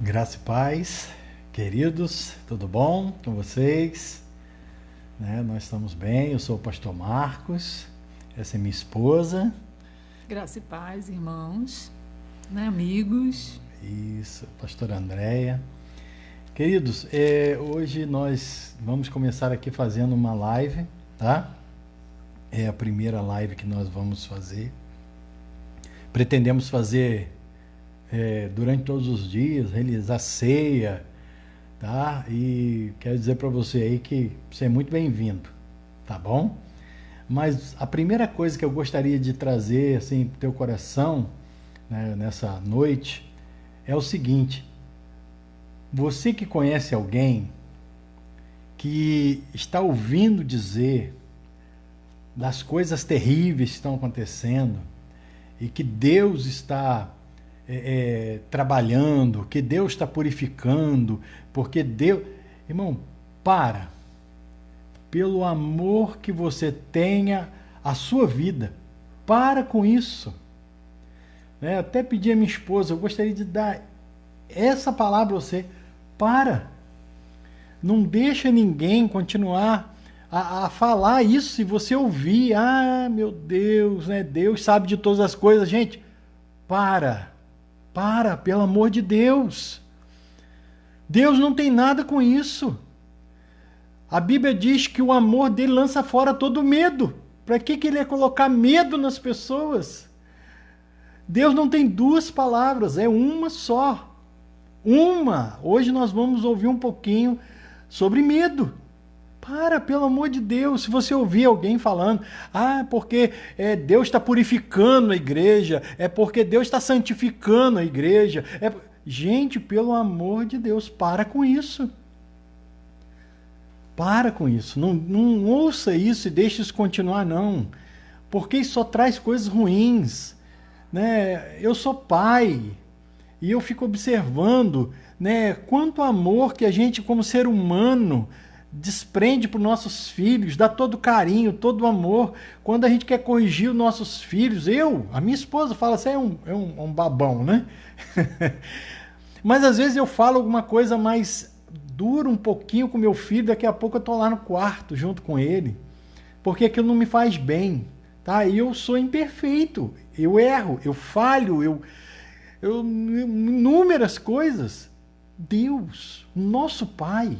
Graça e paz, queridos, tudo bom com vocês? Nós estamos bem, eu sou o pastor Marcos, essa é minha esposa. Graça e paz, irmãos, amigos. Isso, pastora Andréia. Queridos, hoje nós vamos começar aqui fazendo uma live, tá? É a primeira live que nós vamos fazer. Pretendemos fazer durante todos os dias, realizar ceia, tá? E quero dizer para você aí que você é muito bem-vindo, tá bom? Mas a primeira coisa que eu gostaria de trazer assim pro teu coração, né, nessa noite é o seguinte: você que conhece alguém que está ouvindo dizer das coisas terríveis que estão acontecendo e que Deus está trabalhando, que Deus está purificando, porque Deus... Irmão, pelo amor que você tenha à sua vida, para com isso. Até pedi a minha esposa, eu gostaria de dar essa palavra a você: não deixa ninguém continuar a falar isso. Se você ouvir, meu Deus, Deus sabe de todas as coisas. Gente, pelo amor de Deus. Deus não tem nada com isso. A Bíblia diz que o amor dele lança fora todo medo. Para que ele ia colocar medo nas pessoas? Deus não tem duas palavras, é uma só. Hoje nós vamos ouvir um pouquinho sobre medo. Pelo amor de Deus. Se você ouvir alguém falando, porque Deus está purificando a igreja, é porque Deus está santificando a igreja. Gente, pelo amor de Deus, para com isso. Para com isso. Não ouça isso e deixe isso continuar, não. Porque isso só traz coisas ruins. Eu sou pai e eu fico observando quanto amor que a gente, como ser humano, desprende para os nossos filhos, dá todo carinho, todo amor. Quando a gente quer corrigir os nossos filhos, a minha esposa fala, você é um babão, né? Mas às vezes eu falo alguma coisa mais dura um pouquinho com meu filho, daqui a pouco eu estou lá no quarto junto com ele, porque aquilo não me faz bem, tá? E eu sou imperfeito, eu erro, eu falho, eu inúmeras coisas. Deus, nosso Pai,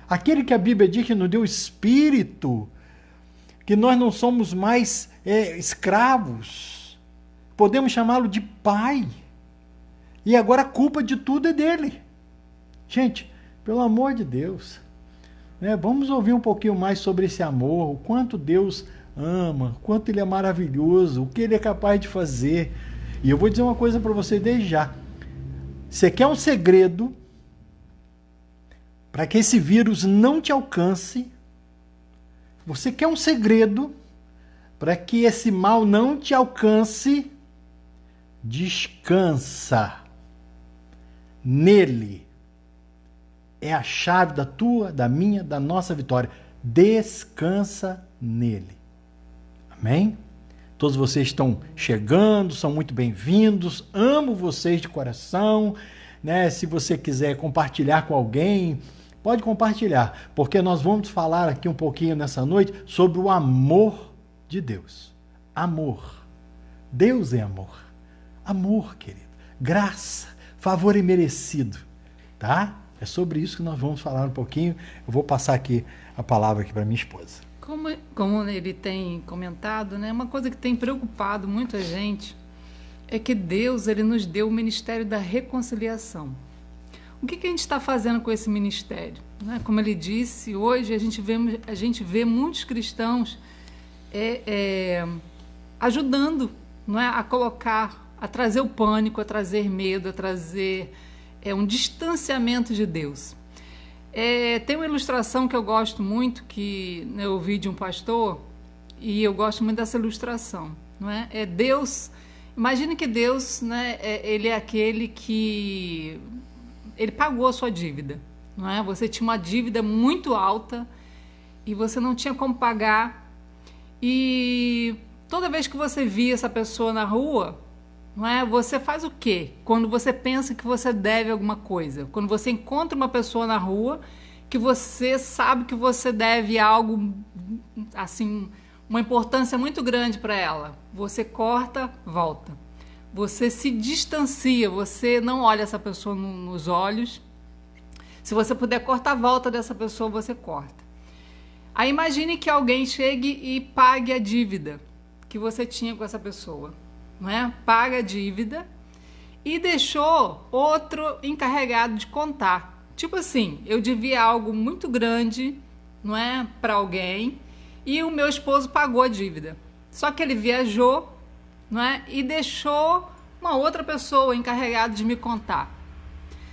aquele que a Bíblia diz que nos deu espírito, que nós não somos mais escravos, podemos chamá-lo de Pai, e agora a culpa de tudo é dele. Gente, pelo amor de Deus, vamos ouvir um pouquinho mais sobre esse amor, o quanto Deus ama, o quanto ele é maravilhoso, o que ele é capaz de fazer. E eu vou dizer uma coisa para você desde já: você quer um segredo para que esse vírus não te alcance? Você quer um segredo para que esse mal não te alcance? Descansa nele. É a chave da tua, da minha, da nossa vitória. Descansa nele. Amém? Todos vocês estão chegando, são muito bem-vindos. Amo vocês de coração. Se você quiser compartilhar com alguém, pode compartilhar, porque nós vamos falar aqui um pouquinho nessa noite sobre o amor de Deus. Amor. Deus é amor. Amor, querido. Graça, favor imerecido. Tá? É sobre isso que nós vamos falar um pouquinho. Eu vou passar aqui a palavra aqui para minha esposa. Como ele tem comentado, uma coisa que tem preocupado muita gente é que Deus ele nos deu o ministério da reconciliação. O que a gente está fazendo com esse ministério? Como ele disse, hoje a gente vê muitos cristãos ajudando, a colocar, a trazer o pânico, a trazer medo, a trazer um distanciamento de Deus. Tem uma ilustração que eu gosto muito, que eu ouvi de um pastor, e eu gosto muito dessa ilustração. Deus, imagine que Deus, ele é aquele que ele pagou a sua dívida. Você tinha uma dívida muito alta e você não tinha como pagar, e toda vez que você via essa pessoa na rua, não é? Você faz o quê quando você pensa que você deve alguma coisa? Quando você encontra uma pessoa na rua que você sabe que você deve algo, assim, uma importância muito grande para ela. Você corta, volta. Você se distancia, você não olha essa pessoa nos olhos. Se você puder cortar a volta dessa pessoa, você corta. Aí imagine que alguém chegue e pague a dívida que você tinha com essa pessoa, não é? Paga a dívida e deixou outro encarregado de contar. Tipo assim, eu devia algo muito grande, não é, para alguém, e o meu esposo pagou a dívida. Só que ele viajou, não é, e deixou uma outra pessoa encarregada de me contar.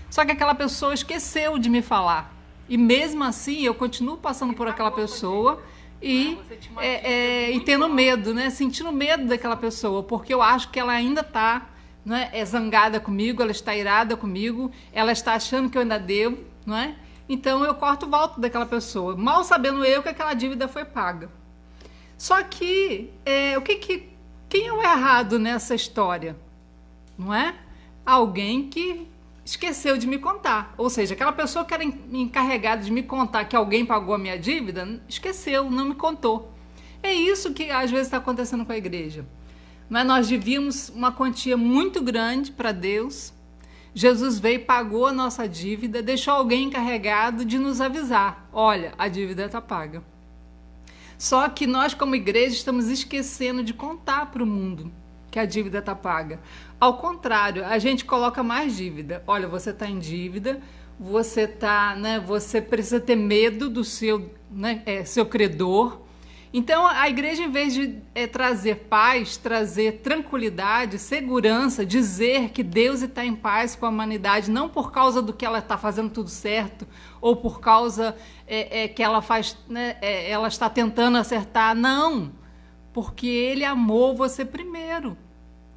Só que aquela pessoa esqueceu de me falar. E mesmo assim, eu continuo passando por aquela pessoa e tendo medo, né? Sentindo medo daquela pessoa, porque eu acho que ela ainda está, não é, zangada comigo, ela está irada comigo, ela está achando que eu ainda devo, não é? Então eu corto o volta daquela pessoa, mal sabendo eu que aquela dívida foi paga. Só que, quem é o errado nessa história? Não é? Alguém que esqueceu de me contar. Ou seja, aquela pessoa que era encarregada de me contar que alguém pagou a minha dívida, esqueceu, não me contou. É isso que às vezes está acontecendo com a igreja. Mas nós devíamos uma quantia muito grande para Deus. Jesus veio, pagou a nossa dívida, deixou alguém encarregado de nos avisar. Olha, a dívida está paga. Só que nós, como igreja, estamos esquecendo de contar para o mundo que a dívida está paga. Ao contrário, a gente coloca mais dívida. Olha, você está em dívida, você precisa ter medo do seu, seu credor. Então, a igreja, em vez de trazer paz, trazer tranquilidade, segurança, dizer que Deus está em paz com a humanidade, não por causa do que ela está fazendo tudo certo, ou por causa que ela faz, ela está tentando acertar, não, porque Ele amou você primeiro.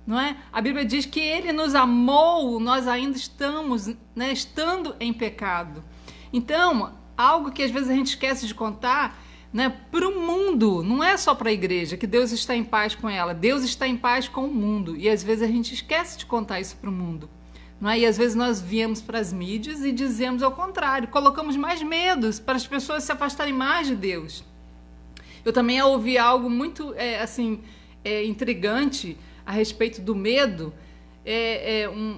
Não é? A Bíblia diz que Ele nos amou, nós ainda estamos, estando em pecado. Então, algo que às vezes a gente esquece de contar, para o mundo, não é só para a igreja, que Deus está em paz com ela, Deus está em paz com o mundo, e às vezes a gente esquece de contar isso para o mundo. Não é? E às vezes nós viemos para as mídias e dizemos ao contrário, colocamos mais medos para as pessoas se afastarem mais de Deus. Eu também ouvi algo muito intrigante a respeito do medo.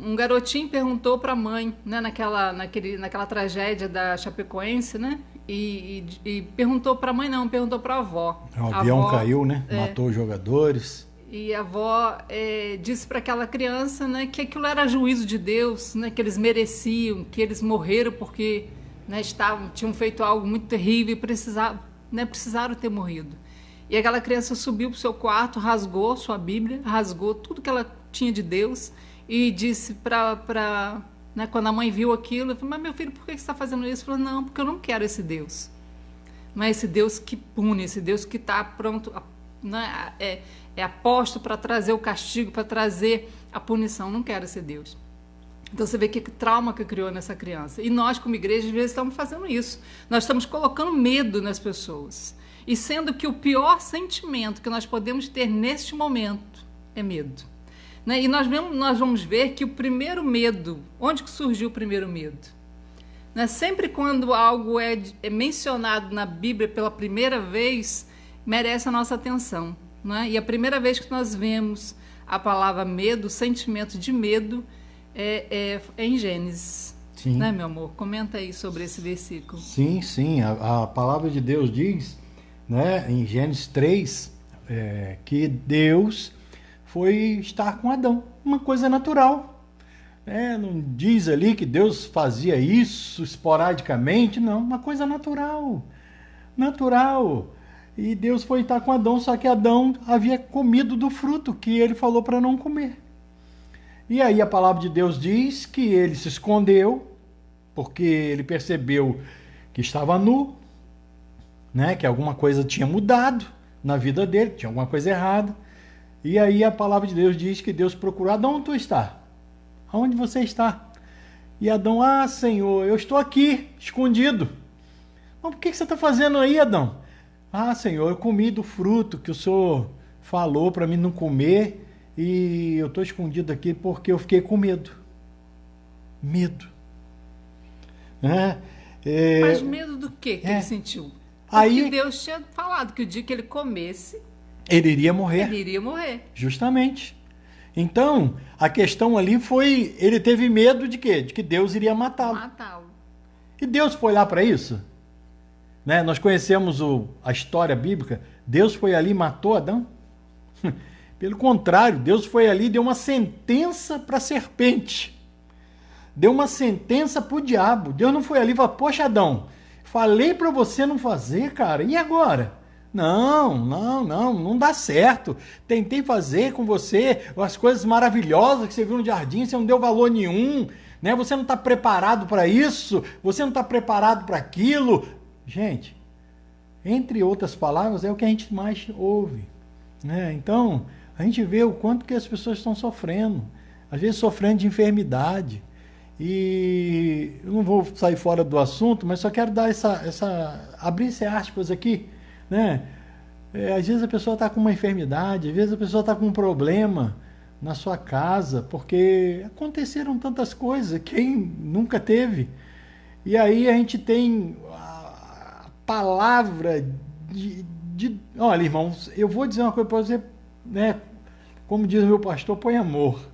Um garotinho perguntou para a mãe, naquela tragédia da Chapecoense, e perguntou para a mãe, não, perguntou para a avó. O avião caiu, matou os jogadores. E a avó disse para aquela criança, que aquilo era juízo de Deus, que eles mereciam, que eles morreram porque tinham feito algo muito terrível e precisaram ter morrido. E aquela criança subiu para o seu quarto, rasgou sua Bíblia, rasgou tudo que ela tinha de Deus e disse quando a mãe viu aquilo, falou, mas meu filho, por que você está fazendo isso? Falou, não, porque eu não quero esse Deus. Não é esse Deus que pune, esse Deus que está pronto, é aposto para trazer o castigo, para trazer a punição. Não quero esse Deus. Então você vê que trauma que criou nessa criança. E nós, como igreja, às vezes estamos fazendo isso. Nós estamos colocando medo nas pessoas. E sendo que o pior sentimento que nós podemos ter neste momento é medo. E nós vamos ver que o primeiro medo, onde que surgiu o primeiro medo? Sempre quando algo é mencionado na Bíblia pela primeira vez, merece a nossa atenção. E a primeira vez que nós vemos a palavra medo, o sentimento de medo, é em Gênesis. Sim. Meu amor? Comenta aí sobre esse versículo. Sim. A palavra de Deus diz, em Gênesis 3, que Deus foi estar com Adão. Uma coisa natural. Não diz ali que Deus fazia isso esporadicamente, não. Uma coisa natural. Natural. E Deus foi estar com Adão, só que Adão havia comido do fruto que ele falou para não comer. E aí a palavra de Deus diz que ele se escondeu, porque ele percebeu que estava nu, que alguma coisa tinha mudado na vida dele, tinha alguma coisa errada. E aí a palavra de Deus diz que Deus procurou, Adão, onde tu está? Aonde você está? E Adão, Senhor, eu estou aqui, escondido. Mas por que você está fazendo aí, Adão? Senhor, eu comi do fruto que o Senhor falou para mim não comer e eu estou escondido aqui porque eu fiquei com medo. Medo. Mas medo do quê que ele sentiu? Porque aí, Deus tinha falado que o dia que ele comesse, ele iria morrer. Ele iria morrer. Justamente. Então, a questão ali foi, ele teve medo de quê? De que Deus iria matá-lo. E Deus foi lá para isso? Né? Nós conhecemos a história bíblica. Deus foi ali e matou Adão? Pelo contrário, Deus foi ali e deu uma sentença para a serpente. Deu uma sentença para o diabo. Deus não foi ali e falou, poxa, Adão, falei para você não fazer, cara, e agora? Não dá certo. Tentei fazer com você as coisas maravilhosas que você viu no jardim, você não deu valor nenhum, né? Você não está preparado para isso, você não está preparado para aquilo. Gente, entre outras palavras, é o que a gente mais ouve, né? Então, a gente vê o quanto que as pessoas estão sofrendo, às vezes sofrendo de enfermidade. E eu não vou sair fora do assunto, mas só quero dar abrir esse aspas aqui, né? Às vezes a pessoa está com uma enfermidade, às vezes a pessoa está com um problema na sua casa, porque aconteceram tantas coisas, quem nunca teve? E aí a gente tem a palavra olha, irmãos, eu vou dizer uma coisa para você, né? Como diz o meu pastor, põe amor,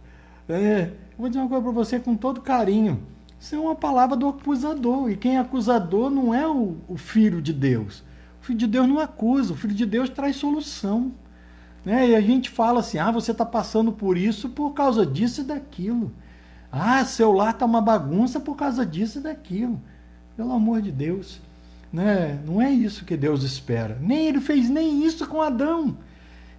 né? Eu vou dizer uma coisa para você com todo carinho. Isso é uma palavra do acusador. E quem é acusador não é o Filho de Deus. O Filho de Deus não acusa. O Filho de Deus traz solução. Né? E a gente fala assim, você está passando por isso por causa disso e daquilo. Seu lar está uma bagunça por causa disso e daquilo. Pelo amor de Deus. Né? Não é isso que Deus espera. Nem ele fez nem isso com Adão.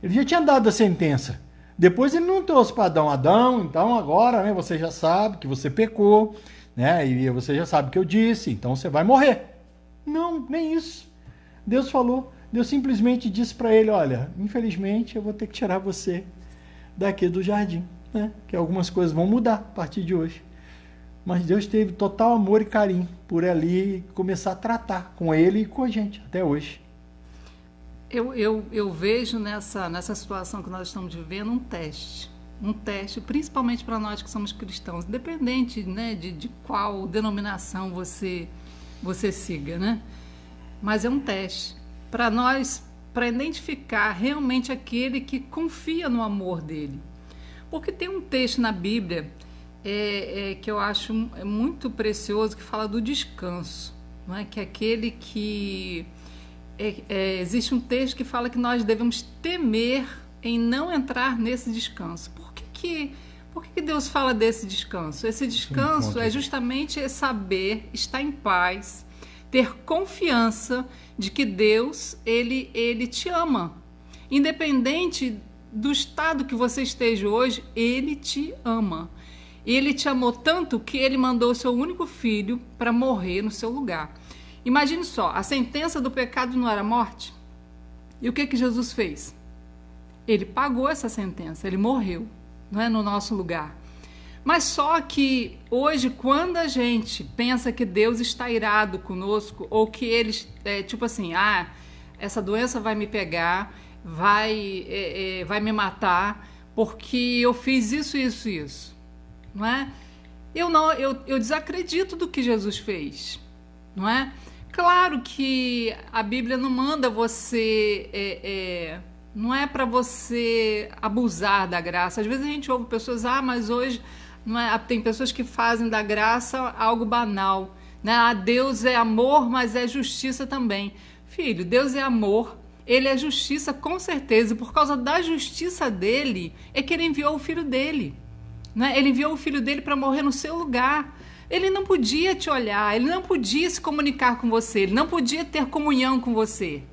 Ele já tinha dado a sentença. Depois ele não trouxe para Adão, então agora, né, você já sabe que você pecou, né, e você já sabe o que eu disse, então você vai morrer. Não, nem isso. Deus falou, Deus simplesmente disse para ele, olha, infelizmente eu vou ter que tirar você daqui do jardim, né, que algumas coisas vão mudar a partir de hoje. Mas Deus teve total amor e carinho por ali começar a tratar com ele e com a gente até hoje. Eu vejo nessa situação que nós estamos vivendo um teste, principalmente para nós que somos cristãos, independente, né, de qual denominação você siga, né? Mas é um teste para nós, para identificar realmente aquele que confia no amor dele. Porque tem um texto na Bíblia que eu acho muito precioso, que fala do descanso, não é? Que é aquele que... existe um texto que fala que nós devemos temer em não entrar nesse descanso. Por que Deus fala desse descanso? Esse descanso é justamente saber estar em paz, ter confiança de que Deus, ele te ama. Independente do estado que você esteja hoje, ele te ama. Ele te amou tanto que ele mandou o seu único filho para morrer no seu lugar. Imagine só, a sentença do pecado não era morte? E o que Jesus fez? Ele pagou essa sentença, ele morreu, não é, no nosso lugar. Mas só que hoje, quando a gente pensa que Deus está irado conosco, ou que ele, tipo assim, essa doença vai me pegar, vai me matar, porque eu fiz isso, não é? Eu desacredito do que Jesus fez, não é? Claro que a Bíblia não manda você, não é para você abusar da graça. Às vezes a gente ouve pessoas, mas hoje não é, tem pessoas que fazem da graça algo banal, né? Deus é amor, mas é justiça também. Filho, Deus é amor, ele é justiça com certeza, e por causa da justiça dele é que ele enviou o filho dele, né? Ele enviou o filho dele para morrer no seu lugar. Ele não podia te olhar, ele não podia se comunicar com você, ele não podia ter comunhão com você.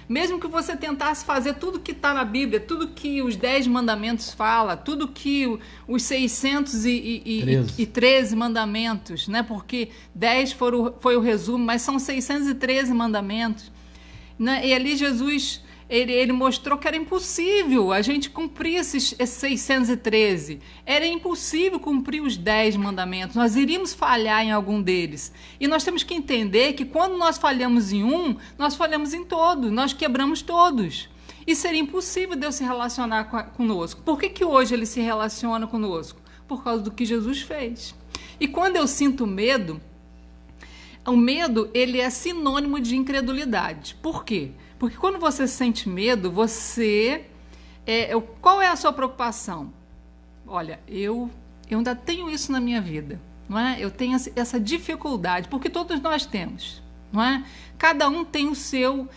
Mesmo que você tentasse fazer tudo que está na Bíblia, tudo que os 10 mandamentos falam, tudo que os 613 mandamentos, né? Porque 10 foi o resumo, mas são 613 mandamentos. Né? E ali Jesus... Ele mostrou que era impossível a gente cumprir esses 613. Era impossível cumprir os 10 mandamentos. Nós iríamos falhar em algum deles. E nós temos que entender que quando nós falhamos em um, nós falhamos em todos. Nós quebramos todos. E seria impossível Deus se relacionar conosco. Por que hoje ele se relaciona conosco? Por causa do que Jesus fez. E quando eu sinto medo, o medo ele é sinônimo de incredulidade. Por quê? Porque quando você sente medo, qual é a sua preocupação? Olha, eu ainda tenho isso na minha vida, não é? Eu tenho essa dificuldade, porque todos nós temos, não é? Cada um tem o seu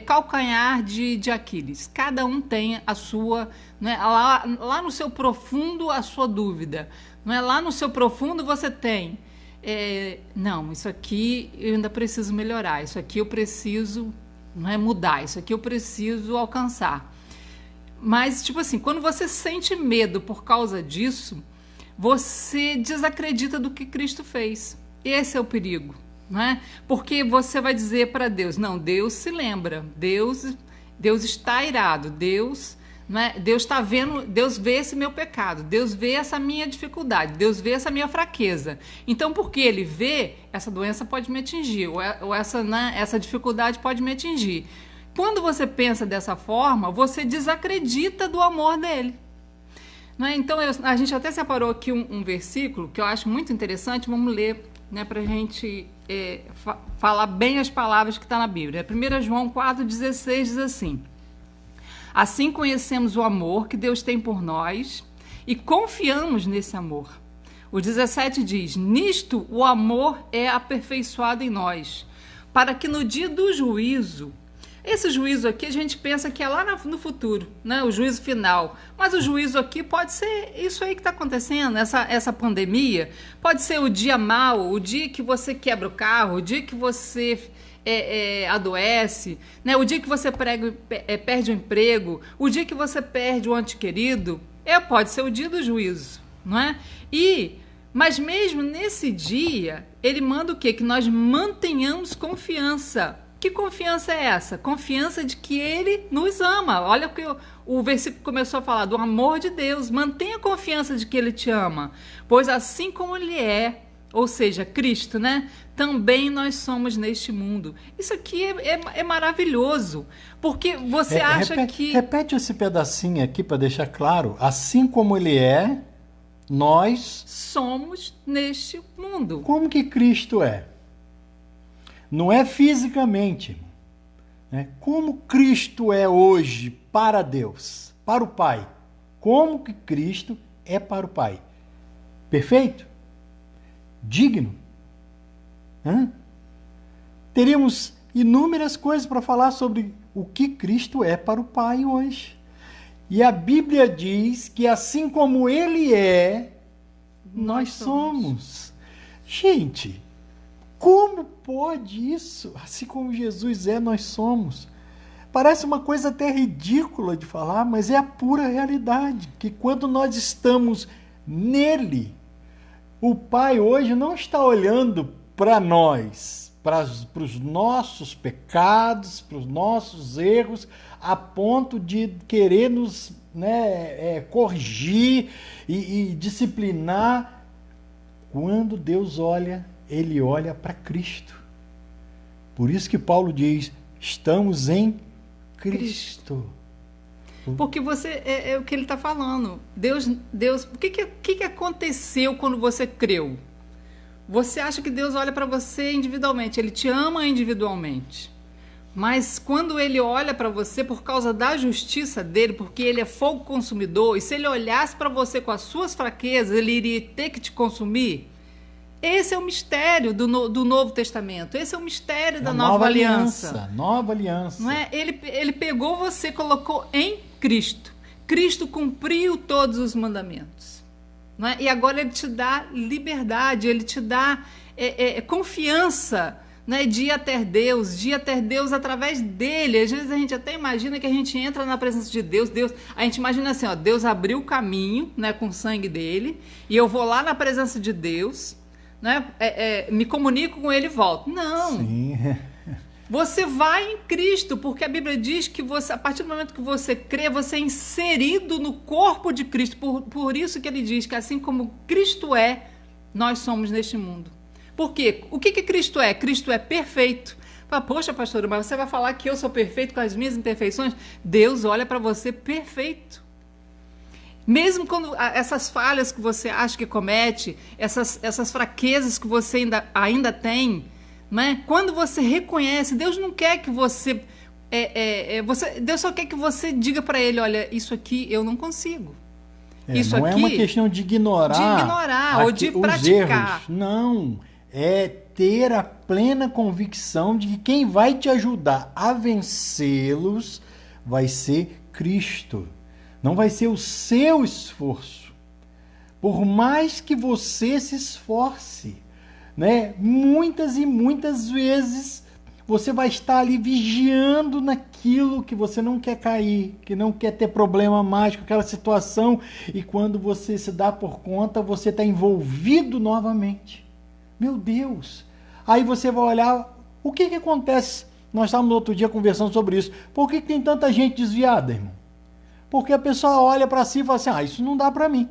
calcanhar de Aquiles, cada um tem a sua, não é? Lá no seu profundo a sua dúvida, não é? Lá no seu profundo você tem, não, isso aqui eu ainda preciso melhorar, isso aqui eu preciso, não é, mudar, isso aqui eu preciso alcançar. Mas, tipo assim, quando você sente medo por causa disso, você desacredita do que Cristo fez. Esse é o perigo, não é? Porque você vai dizer para Deus, não, Deus se lembra, Deus está irado, Deus, não é? Deus está vendo, Deus vê esse meu pecado, Deus vê essa minha dificuldade, Deus vê essa minha fraqueza. Então, porque Ele vê, essa doença pode me atingir, ou essa dificuldade pode me atingir. Quando você pensa dessa forma, você desacredita do amor dele. Não é? Então, a gente até separou aqui um versículo que eu acho muito interessante, vamos ler, né, para a gente falar bem as palavras que estão na Bíblia. 1 João 4,16 diz assim: assim conhecemos o amor que Deus tem por nós e confiamos nesse amor. O 17 diz: nisto o amor é aperfeiçoado em nós, para que no dia do juízo, esse juízo aqui a gente pensa que é lá no futuro, né? O juízo final. Mas o juízo aqui pode ser isso aí que está acontecendo, essa pandemia. Pode ser o dia mau, o dia que você quebra o carro, o dia que você adoece, né? O dia que você perde o emprego, o dia que você perde o ente querido. Pode ser o dia do juízo, não é? Mas mesmo nesse dia, ele manda o quê? Que nós mantenhamos confiança. Que confiança é essa? Confiança de que Ele nos ama. Olha o que o versículo começou a falar, do amor de Deus. Mantenha a confiança de que Ele te ama. Pois assim como Ele é, ou seja, Cristo, né? Também nós somos neste mundo. Isso aqui é maravilhoso. Porque você acha que... Repete esse pedacinho aqui para deixar claro. Assim como Ele é, nós... somos neste mundo. Como que Cristo é? Não é fisicamente, né? Como Cristo é hoje para Deus, para o Pai. Como que Cristo é para o Pai? Perfeito? Digno? Teríamos inúmeras coisas para falar sobre o que Cristo é para o Pai hoje. E a Bíblia diz que assim como Ele é, nós somos. Gente... como pode isso? Assim como Jesus é, nós somos. Parece uma coisa até ridícula de falar, mas é a pura realidade. Que quando nós estamos nele, o Pai hoje não está olhando para nós, para os nossos pecados, para os nossos erros, a ponto de querer nos corrigir e disciplinar. Quando Deus olha, Ele olha para Cristo. Por isso que Paulo diz, estamos em Cristo. Porque você, é o que ele está falando. Deus, o que aconteceu quando você creu? Você acha que Deus olha para você individualmente, Ele te ama individualmente. Mas quando Ele olha para você por causa da justiça dEle, porque Ele é fogo consumidor, e se Ele olhasse para você com as suas fraquezas, Ele iria ter que te consumir. Esse é o mistério do Novo Testamento. Esse é o mistério da nova aliança. Nova aliança. Não é? Ele pegou você, colocou em Cristo. Cristo cumpriu todos os mandamentos. Não é? E agora Ele te dá liberdade, Ele te dá confiança, né, de ir até Deus através dEle. Às vezes a gente até imagina que a gente entra na presença de Deus, a gente imagina assim, ó, Deus abriu o caminho, né, com o sangue dEle, e eu vou lá na presença de Deus, né, me comunico com Ele e volto. Não. Sim. Você vai em Cristo, porque a Bíblia diz que você, a partir do momento que você crê, você é inserido no corpo de Cristo. Por isso que ele diz que assim como Cristo é, nós somos neste mundo. Por quê? O que Cristo é? Cristo é perfeito, Fala, poxa, pastora, mas você vai falar que eu sou perfeito com as minhas imperfeições? Deus olha para você perfeito. Mesmo quando essas falhas que você acha que comete, essas fraquezas que você ainda tem, né? Quando você reconhece, Deus não quer que você, Deus só quer que você diga para Ele, olha, isso aqui eu não consigo. Isso não aqui, é uma questão de ignorar ou de praticar. Erros. Não, é ter a plena convicção de que quem vai te ajudar a vencê-los vai ser Cristo. Não vai ser o seu esforço. Por mais que você se esforce, né? Muitas e muitas vezes você vai estar ali vigiando naquilo que você não quer cair, que não quer ter problema mais com aquela situação, e quando você se dá por conta, você está envolvido novamente. Meu Deus! Aí você vai olhar, o que acontece? Nós estávamos outro dia conversando sobre isso. Por que tem tanta gente desviada, irmão? Porque a pessoa olha para si e fala assim, isso não dá para mim.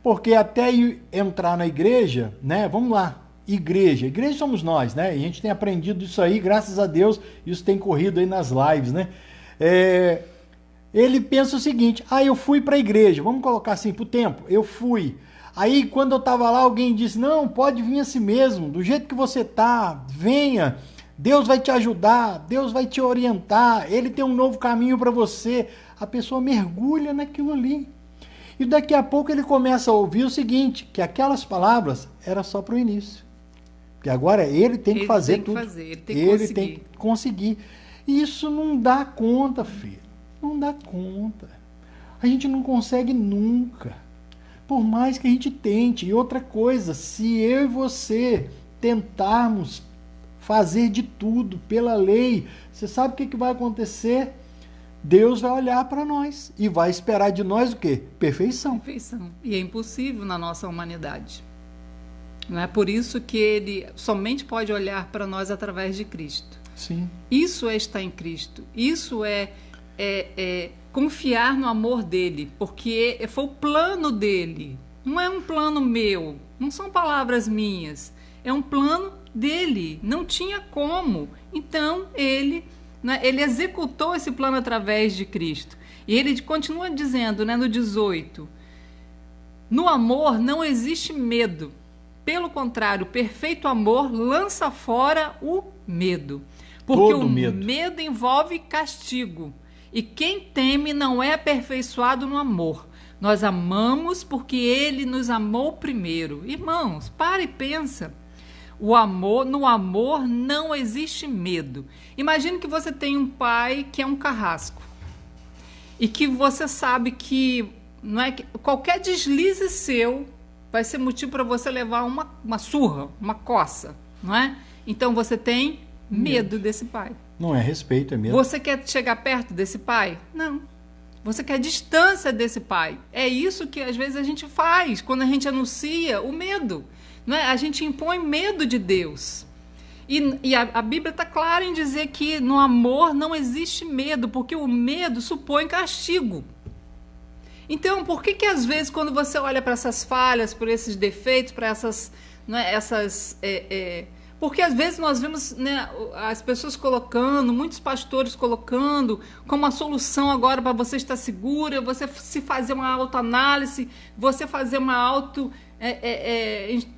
Porque até entrar na igreja, né? Vamos lá, igreja somos nós, né? E a gente tem aprendido isso aí, graças a Deus, isso tem corrido aí nas lives, né? Ele pensa o seguinte, eu fui para a igreja, vamos colocar assim, pro tempo, eu fui. Aí quando eu estava lá, alguém disse, não, pode vir assim mesmo, do jeito que você tá, venha, Deus vai te ajudar, Deus vai te orientar, Ele tem um novo caminho para você. A pessoa mergulha naquilo ali. E daqui a pouco ele começa a ouvir o seguinte, que aquelas palavras eram só para o início. Porque agora ele tem que fazer tudo. Ele tem que conseguir. E isso não dá conta, filho. Não dá conta. A gente não consegue nunca. Por mais que a gente tente. E outra coisa, se eu e você tentarmos fazer de tudo pela lei, você sabe o que vai acontecer? Deus vai olhar para nós e vai esperar de nós o quê? Perfeição. Perfeição. E é impossível na nossa humanidade. Não é por isso que Ele somente pode olhar para nós através de Cristo. Sim. Isso é estar em Cristo. Isso é confiar no amor dEle, porque foi o plano dEle. Não é um plano meu, não são palavras minhas. É um plano dEle. Não tinha como. Então, Ele executou esse plano através de Cristo. E ele continua dizendo, no 18, no amor não existe medo. Pelo contrário, o perfeito amor lança fora o medo. Porque o medo envolve castigo. E quem teme não é aperfeiçoado no amor. Nós amamos porque ele nos amou primeiro. Irmãos, para e pensa. No amor não existe medo. Imagine que você tem um pai que é um carrasco e que você sabe que, que qualquer deslize seu vai ser motivo para você levar uma surra, uma coça, não é? Então você tem medo desse pai. Não é respeito, é medo. Você quer chegar perto desse pai? Não. Você quer distância desse pai. É isso que às vezes a gente faz quando a gente anuncia o medo. Não é? A gente impõe medo de Deus. E a Bíblia está clara em dizer que no amor não existe medo, porque o medo supõe castigo. Então, por que às vezes quando você olha para essas falhas, por esses defeitos, para essas... porque às vezes nós vemos as pessoas colocando, muitos pastores colocando como a solução agora para você estar segura, você se fazer uma autoanálise, você fazer uma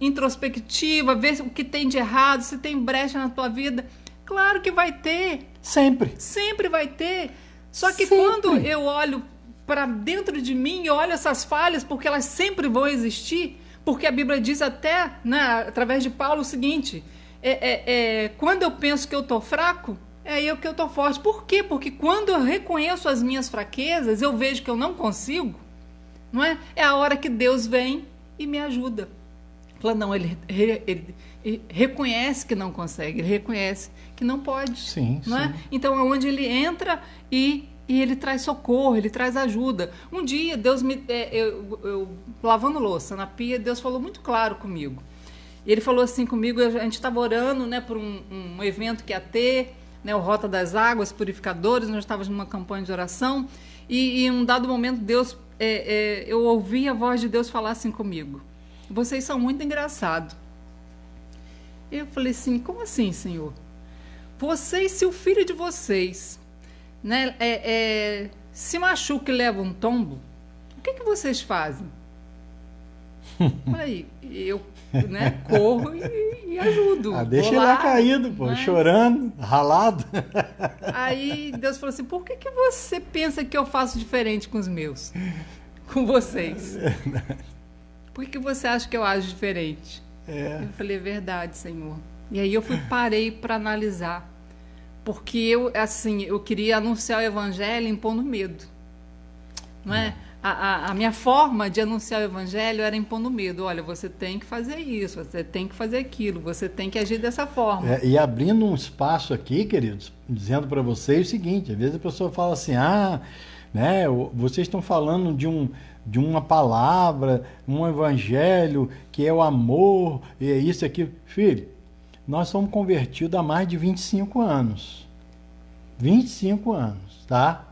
introspectiva, ver o que tem de errado, se tem brecha na tua vida. Claro que vai ter. Sempre vai ter. Só que quando eu olho para dentro de mim e olho essas falhas, porque elas sempre vão existir, porque a Bíblia diz até, através de Paulo, o seguinte... quando eu penso que eu estou fraco, é aí que eu estou forte. Por quê? Porque quando eu reconheço as minhas fraquezas, eu vejo que eu não consigo, não é? É a hora que Deus vem e me ajuda. Fala, não, ele reconhece que não consegue, ele reconhece que não pode. Sim, não é? Então é onde ele entra e ele traz socorro, ele traz ajuda. Um dia, Deus eu lavando louça na pia, Deus falou muito claro comigo. Ele falou assim comigo, a gente estava orando por um evento que ia ter, o Rota das Águas, Purificadores, nós estávamos numa campanha de oração, e em um dado momento Deus, eu ouvi a voz de Deus falar assim comigo, vocês são muito engraçados. Eu falei assim, como assim, Senhor? vocês, se o filho de vocês, né, se machuca e leva um tombo, o que vocês fazem? Aí, eu, né, corro e ajudo. Deixa ele lá caído, pô, né? Chorando, ralado. Aí Deus falou assim, por que você pensa que eu faço diferente com os meus? Com vocês? Por que você acha que eu ajo diferente? Eu falei, é verdade, Senhor. E aí parei para analisar. Porque eu queria anunciar o evangelho impondo medo. Não é? A minha forma de anunciar o evangelho era impondo medo. Olha, você tem que fazer isso, você tem que fazer aquilo, você tem que agir dessa forma. E abrindo um espaço aqui, queridos, dizendo para vocês o seguinte, às vezes a pessoa fala assim, né, vocês estão falando de uma palavra, um evangelho, que é o amor, e é isso aqui. Filho, nós somos convertidos há mais de 25 anos. 25 anos, tá?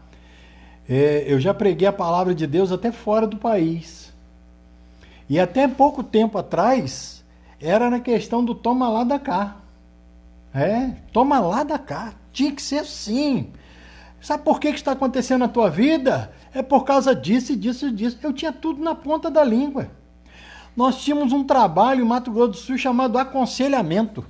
Eu já preguei a palavra de Deus até fora do país. E até pouco tempo atrás, era na questão do toma lá da cá. Toma lá da cá. Tinha que ser assim. Sabe por que está acontecendo na tua vida? É por causa disso, disso, disso. Eu tinha tudo na ponta da língua. Nós tínhamos um trabalho em Mato Grosso do Sul chamado aconselhamento.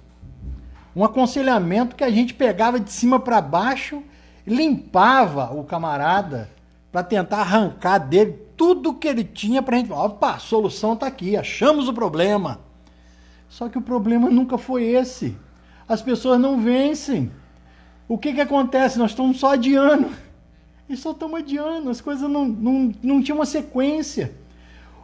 Um aconselhamento que a gente pegava de cima para baixo, limpava o camarada para tentar arrancar dele tudo que ele tinha para a gente falar, opa, a solução está aqui, achamos o problema. Só que o problema nunca foi esse. As pessoas não vencem. O que acontece? Nós estamos só adiando. E só estamos adiando, as coisas não tinham uma sequência.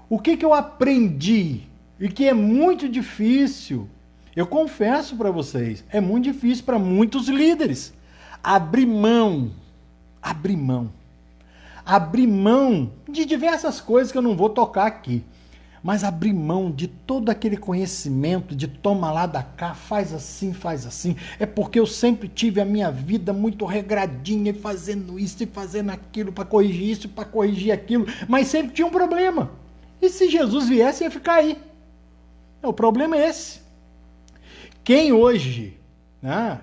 O que eu aprendi e que é muito difícil, eu confesso para vocês, é muito difícil para muitos líderes. Abrir mão de diversas coisas que eu não vou tocar aqui, mas abrir mão de todo aquele conhecimento de toma lá da cá, faz assim, é porque eu sempre tive a minha vida muito regradinha, fazendo isso e fazendo aquilo, para corrigir isso, para corrigir aquilo, mas sempre tinha um problema, e se Jesus viesse ia ficar aí. O problema é esse. Quem hoje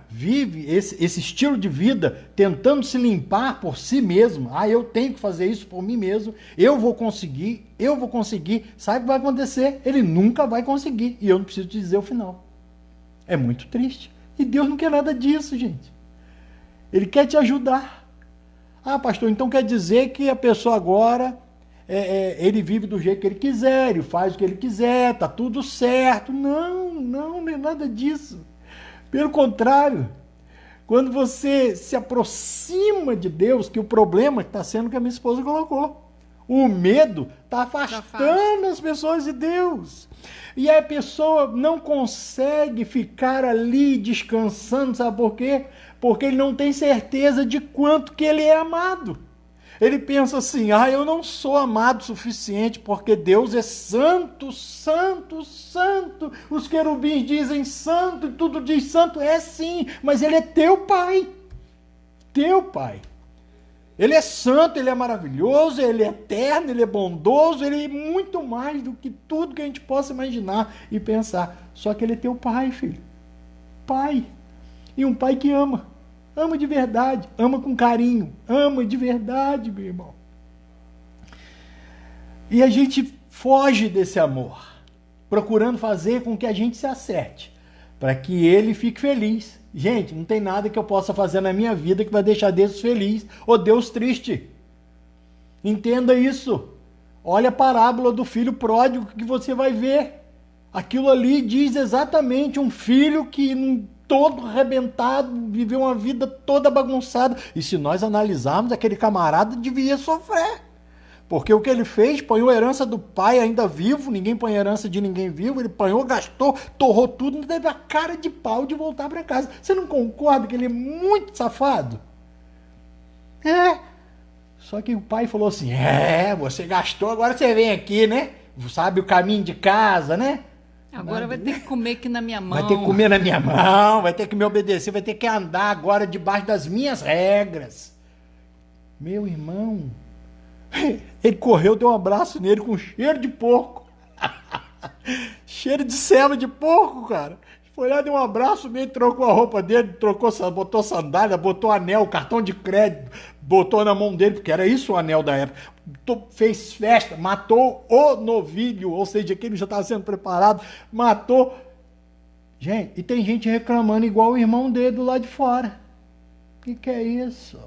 vive esse estilo de vida tentando se limpar por si mesmo, eu tenho que fazer isso por mim mesmo, eu vou conseguir, sabe o que vai acontecer? Ele nunca vai conseguir, e eu não preciso te dizer o final. É muito triste, e Deus não quer nada disso, gente. Ele quer te ajudar. Pastor, então quer dizer que a pessoa agora, ele vive do jeito que ele quiser, ele faz o que ele quiser, tá tudo certo. Não é nada disso. Pelo contrário, quando você se aproxima de Deus, que o problema está sendo que a minha esposa colocou. O medo está afastando as pessoas de Deus. E a pessoa não consegue ficar ali descansando, sabe por quê? Porque ele não tem certeza de quanto que ele é amado. Ele pensa assim, eu não sou amado o suficiente porque Deus é santo, santo, santo. Os querubins dizem santo e tudo diz santo. É sim, mas ele é teu pai. Teu pai. Ele é santo, ele é maravilhoso, ele é eterno, ele é bondoso, ele é muito mais do que tudo que a gente possa imaginar e pensar. Só que ele é teu pai, filho. Pai. E um pai que ama. Ama de verdade, ama com carinho, ama de verdade, meu irmão. E a gente foge desse amor, procurando fazer com que a gente se acerte, para que ele fique feliz. Gente, não tem nada que eu possa fazer na minha vida que vai deixar Deus feliz ou Deus triste. Entenda isso. Olha a parábola do filho pródigo que você vai ver. Aquilo ali diz exatamente um filho que todo arrebentado, viveu uma vida toda bagunçada. E se nós analisarmos, aquele camarada devia sofrer. Porque o que ele fez, apanhou a herança do pai ainda vivo, ninguém põe herança de ninguém vivo, ele apanhou, gastou, torrou tudo, não teve a cara de pau de voltar para casa. Você não concorda que ele é muito safado? Só que o pai falou assim, você gastou, agora você vem aqui, né? Sabe o caminho de casa, né? Agora vai ter que comer aqui na minha mão. Vai ter que comer na minha mão, vai ter que me obedecer, vai ter que andar agora debaixo das minhas regras. Meu irmão, ele correu, deu um abraço nele com cheiro de porco. Cheiro de ceva de porco, cara. Foi lá, deu um abraço nele, trocou a roupa dele, botou sandália, botou anel, cartão de crédito, botou na mão dele, porque era isso o anel da época. Fez festa, matou o novilho, ou seja, que ele já estava sendo preparado, matou. Gente, e tem gente reclamando igual o irmão dele do lado de fora. O que é isso?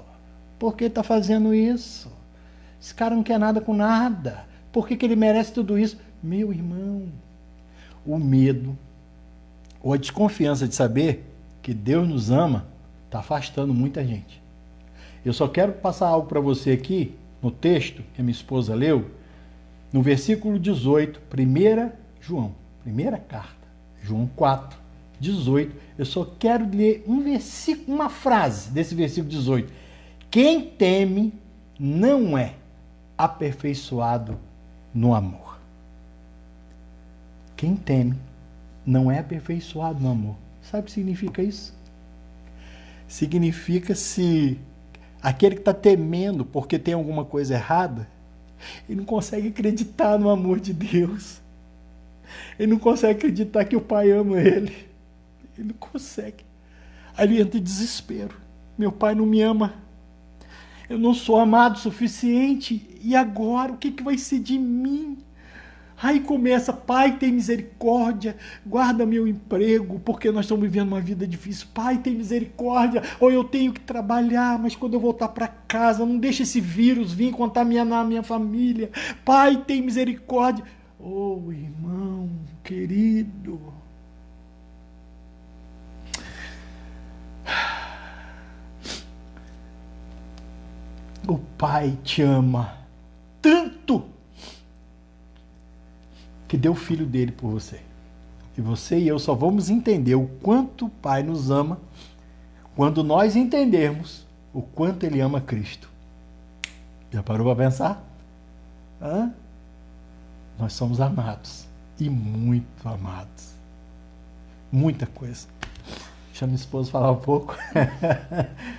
Por que está fazendo isso? Esse cara não quer nada com nada. Por que ele merece tudo isso? Meu irmão, o medo ou a desconfiança de saber que Deus nos ama está afastando muita gente. Eu só quero passar algo para você aqui, no texto que a minha esposa leu, no versículo 18, 1 João, primeira carta, João 4, 18. Eu só quero ler um versículo, uma frase desse versículo 18. Quem teme não é aperfeiçoado no amor. Quem teme não é aperfeiçoado no amor. Sabe o que significa isso? Significa se aquele que está temendo porque tem alguma coisa errada, ele não consegue acreditar no amor de Deus. Ele não consegue acreditar que o Pai ama ele. Ele não consegue. Aí ele entra em desespero. Meu pai não me ama. Eu não sou amado o suficiente. E agora? O que vai ser de mim? Aí começa, Pai, tem misericórdia, guarda meu emprego, porque nós estamos vivendo uma vida difícil. Pai, tem misericórdia, ou eu tenho que trabalhar, mas quando eu voltar para casa, não deixa esse vírus vir contaminar a minha família. Pai, tem misericórdia. Oh, irmão, querido. O Pai te ama tanto que deu o filho dele por você. E você e eu só vamos entender o quanto o Pai nos ama quando nós entendermos o quanto ele ama Cristo. Já parou para pensar? Hã? Nós somos amados. E muito amados. Muita coisa. Deixa minha esposa falar um pouco.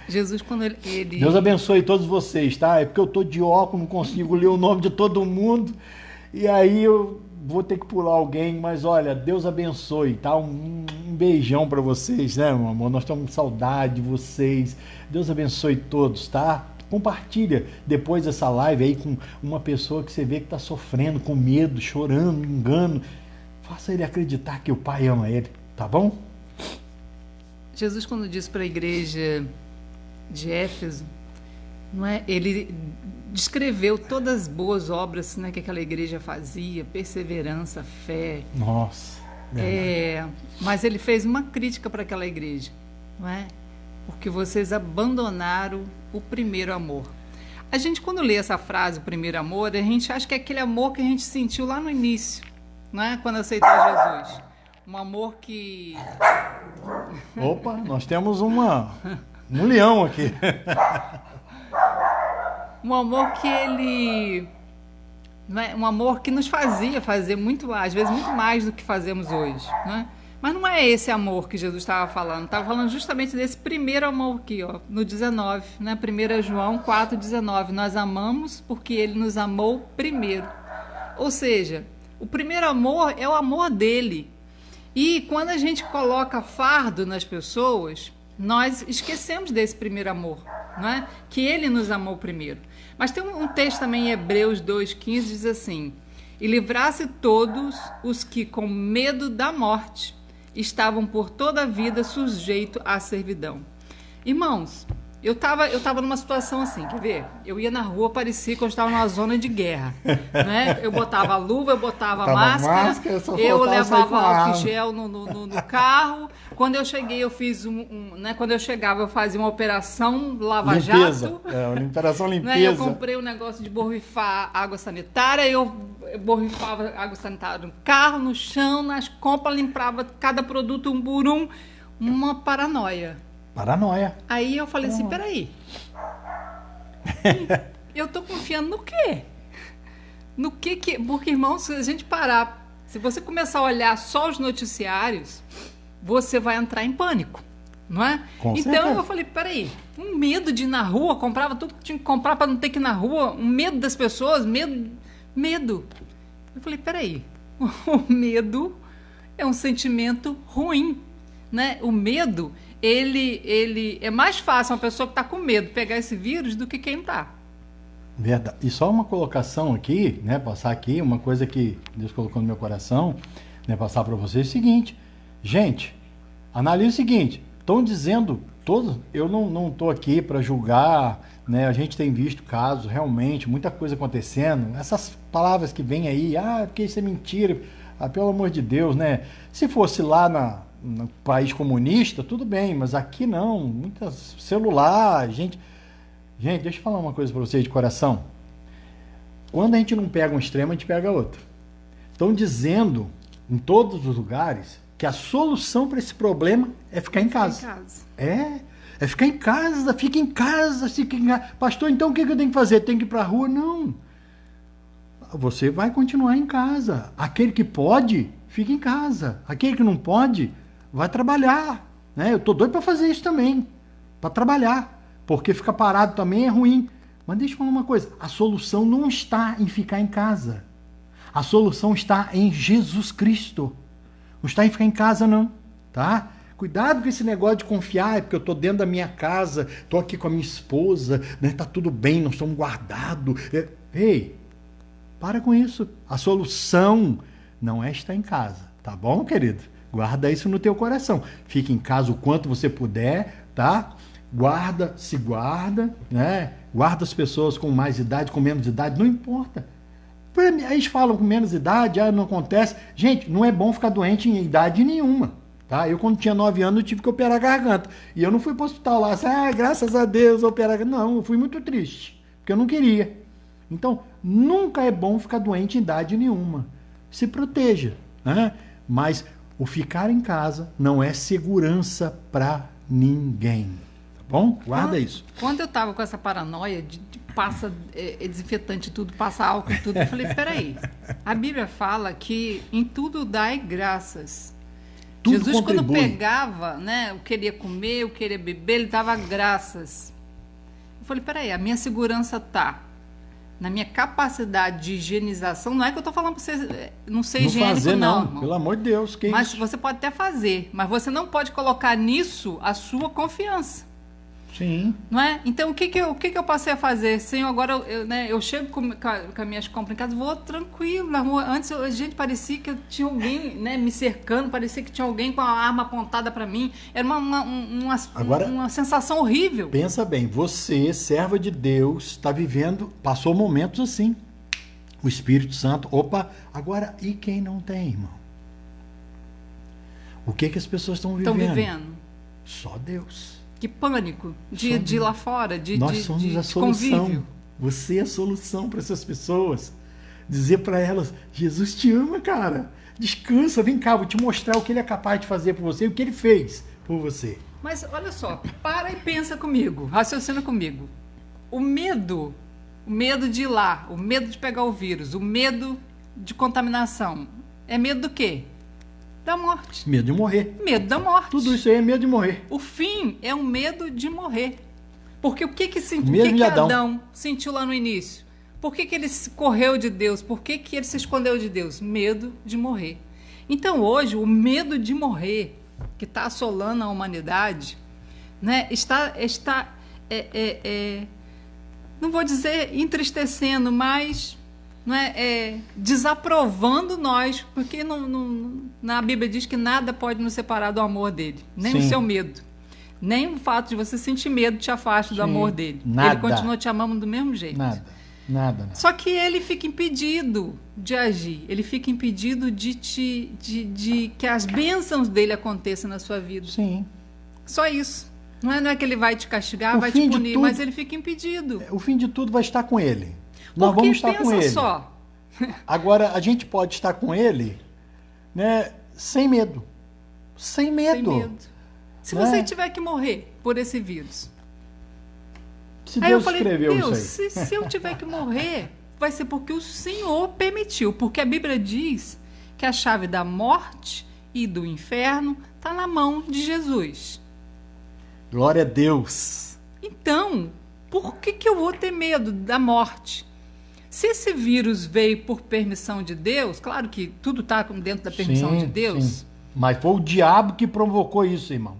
Jesus, quando ele... Deus abençoe todos vocês, tá? É porque eu tô de óculos, não consigo ler o nome de todo mundo. E aí eu vou ter que pular alguém, mas olha, Deus abençoe, tá? Um beijão para vocês, né, meu amor? Nós estamos com saudade de vocês. Deus abençoe todos, tá? Compartilha depois dessa live aí com uma pessoa que você vê que está sofrendo, com medo, chorando, engano. Faça ele acreditar que o Pai ama ele, tá bom? Jesus, quando disse para a igreja de Éfeso, não é? Ele descreveu todas as boas obras, né, que aquela igreja fazia, perseverança, fé. Nossa. Mas ele fez uma crítica para aquela igreja, não é? Porque vocês abandonaram o primeiro amor. A gente, quando lê essa frase, o primeiro amor, a gente acha que é aquele amor que a gente sentiu lá no início, não é? Quando aceitou Jesus. Um amor que... Opa, nós temos um leão aqui. Um amor que ele... Não é? Um amor que nos fazia fazer muito mais, às vezes muito mais do que fazemos hoje, não é? Mas não é esse amor que Jesus estava falando. Estava falando justamente desse primeiro amor aqui, ó, no 19, né? 1 João 4,19. Nós amamos porque ele nos amou primeiro. Ou seja, o primeiro amor é o amor dele. E quando a gente coloca fardo nas pessoas, nós esquecemos desse primeiro amor, não é? Que ele nos amou primeiro. Mas tem um texto também em Hebreus 2,15, diz assim: e livrasse todos os que com medo da morte estavam por toda a vida sujeitos à servidão. Irmãos, eu tava numa situação assim, quer ver? Eu ia na rua, parecia que eu estava numa zona de guerra, né? Eu botava luva, eu botava máscara, eu levava álcool gel no carro. Quando eu cheguei, eu fiz né? Quando eu chegava, eu fazia uma operação lava-jato. Uma operação limpeza. Né? Eu comprei um negócio de borrifar água sanitária, eu borrifava água sanitária no carro, no chão, nas compras, limpava cada produto um por um, uma paranoia. Aí eu falei assim, peraí, eu tô confiando no quê? No que... Porque, irmão, se a gente parar, se você começar a olhar só os noticiários, você vai entrar em pânico, não é? Com então certeza. Eu falei, peraí, um medo de ir na rua, comprava tudo que tinha que comprar para não ter que ir na rua, um medo das pessoas, medo. Eu falei, peraí, o medo é um sentimento ruim. né? O medo, ele é mais fácil uma pessoa que está com medo pegar esse vírus do que quem não está. Verdade. E só uma colocação aqui, né? Passar aqui, uma coisa que Deus colocou no meu coração, né? Passar para vocês é o seguinte. Gente, analise o seguinte. Estão dizendo todos... Eu não estou aqui para julgar, né? A gente tem visto casos, realmente, muita coisa acontecendo. Essas palavras que vêm aí, porque isso é mentira. Pelo amor de Deus, né? Se fosse lá no país comunista, tudo bem, mas aqui não. Muitas celular, gente... Gente, deixa eu falar uma coisa para vocês de coração. Quando a gente não pega um extremo, a gente pega outro. Estão dizendo, em todos os lugares, que a solução para esse problema é ficar em casa. É ficar em casa, fica em casa, fica em casa. Pastor, então o que eu tenho que fazer? Tem que ir para a rua? Não. Você vai continuar em casa. Aquele que pode, fica em casa. Aquele que não pode, vai trabalhar. Né? Eu estou doido para fazer isso também, para trabalhar. Porque ficar parado também é ruim. Mas deixa eu falar uma coisa. A solução não está em ficar em casa. A solução está em Jesus Cristo. Não está em ficar em casa, não. Tá? Cuidado com esse negócio de confiar, porque eu estou dentro da minha casa, estou aqui com a minha esposa, né? Tá tudo bem, nós estamos guardados. Ei, para com isso. A solução não é estar em casa. Tá bom, querido? Guarda isso no teu coração. Fique em casa o quanto você puder, tá? Se guarda, né? Guarda as pessoas com mais idade, com menos idade, não importa. Aí eles falam com menos idade, não acontece. Gente, não é bom ficar doente em idade nenhuma, tá? Eu quando tinha 9 anos eu tive que operar a garganta. E eu não fui para o hospital lá, graças a Deus, operar a garganta. Não, eu fui muito triste, porque eu não queria. Então, nunca é bom ficar doente em idade nenhuma. Se proteja, né? Mas o ficar em casa não é segurança para ninguém. Bom, guarda isso. Quando eu tava com essa paranoia de passa desinfetante tudo, passa álcool e tudo, eu falei, peraí, a Bíblia fala que em tudo dai graças. Tudo Jesus, contribui. quando pegava, né, eu queria comer, eu queria beber, ele dava graças. Eu falei, peraí, a minha segurança tá na minha capacidade de higienização. Não é que eu estou falando para você não ser higiênico, fazer, não. Irmão. Pelo amor de Deus, que mas isso? Você pode até fazer, mas você não pode colocar nisso a sua confiança. Sim. Não é? Então, o que eu passei a fazer? Senhor, agora eu chego com as minhas compras em casa, vou tranquilo na rua. Antes, gente, parecia que tinha alguém, né, me cercando, parecia que tinha alguém com a arma apontada para mim. Era uma sensação horrível. Pensa bem, você, serva de Deus, está vivendo, passou momentos assim. O Espírito Santo, agora, e quem não tem, irmão? O que as pessoas estão vivendo? Estão vivendo. Só Deus. Que pânico de ir lá fora, Nós somos a solução. Convívio. Você é a solução para essas pessoas. Dizer para elas, Jesus te ama, cara. Descansa, vem cá, vou te mostrar o que ele é capaz de fazer por você, o que ele fez por você. Mas olha só, para e pensa comigo, raciocina comigo. O medo de ir lá, o medo de pegar o vírus, o medo de contaminação, é medo do quê? Da morte. Medo de morrer. Medo da morte. Tudo isso aí é medo de morrer. O fim é um medo de morrer. Porque o que Adão sentiu lá no início? Por que ele correu de Deus? Por que ele se escondeu de Deus? Medo de morrer. Então hoje, o medo de morrer que está assolando a humanidade, né, está não vou dizer entristecendo, mas desaprovando nós, porque na Bíblia diz que nada pode nos separar do amor dele, nem Sim. o seu medo, nem o fato de você sentir medo te afasta do amor dele. Nada. Ele continua te amando do mesmo jeito. Nada. Só que ele fica impedido de agir, ele fica impedido de que as bênçãos dele aconteçam na sua vida. Sim. Só isso. Não é que ele vai te castigar, vai te punir, mas ele fica impedido. O fim de tudo vai estar com ele. Nós Porque vamos estar com ele. Só. Agora, a gente pode estar com ele, né, sem medo. Sem medo. Se você tiver que morrer por esse vírus. Se Deus eu falei, escreveu Deus, isso aí. se eu tiver que morrer, vai ser porque o Senhor permitiu. Porque a Bíblia diz que a chave da morte e do inferno está na mão de Jesus. Glória a Deus. Então, por que eu vou ter medo da morte? Se esse vírus veio por permissão de Deus, claro que tudo está dentro da permissão de Deus, sim. Mas foi o diabo que provocou isso, irmão.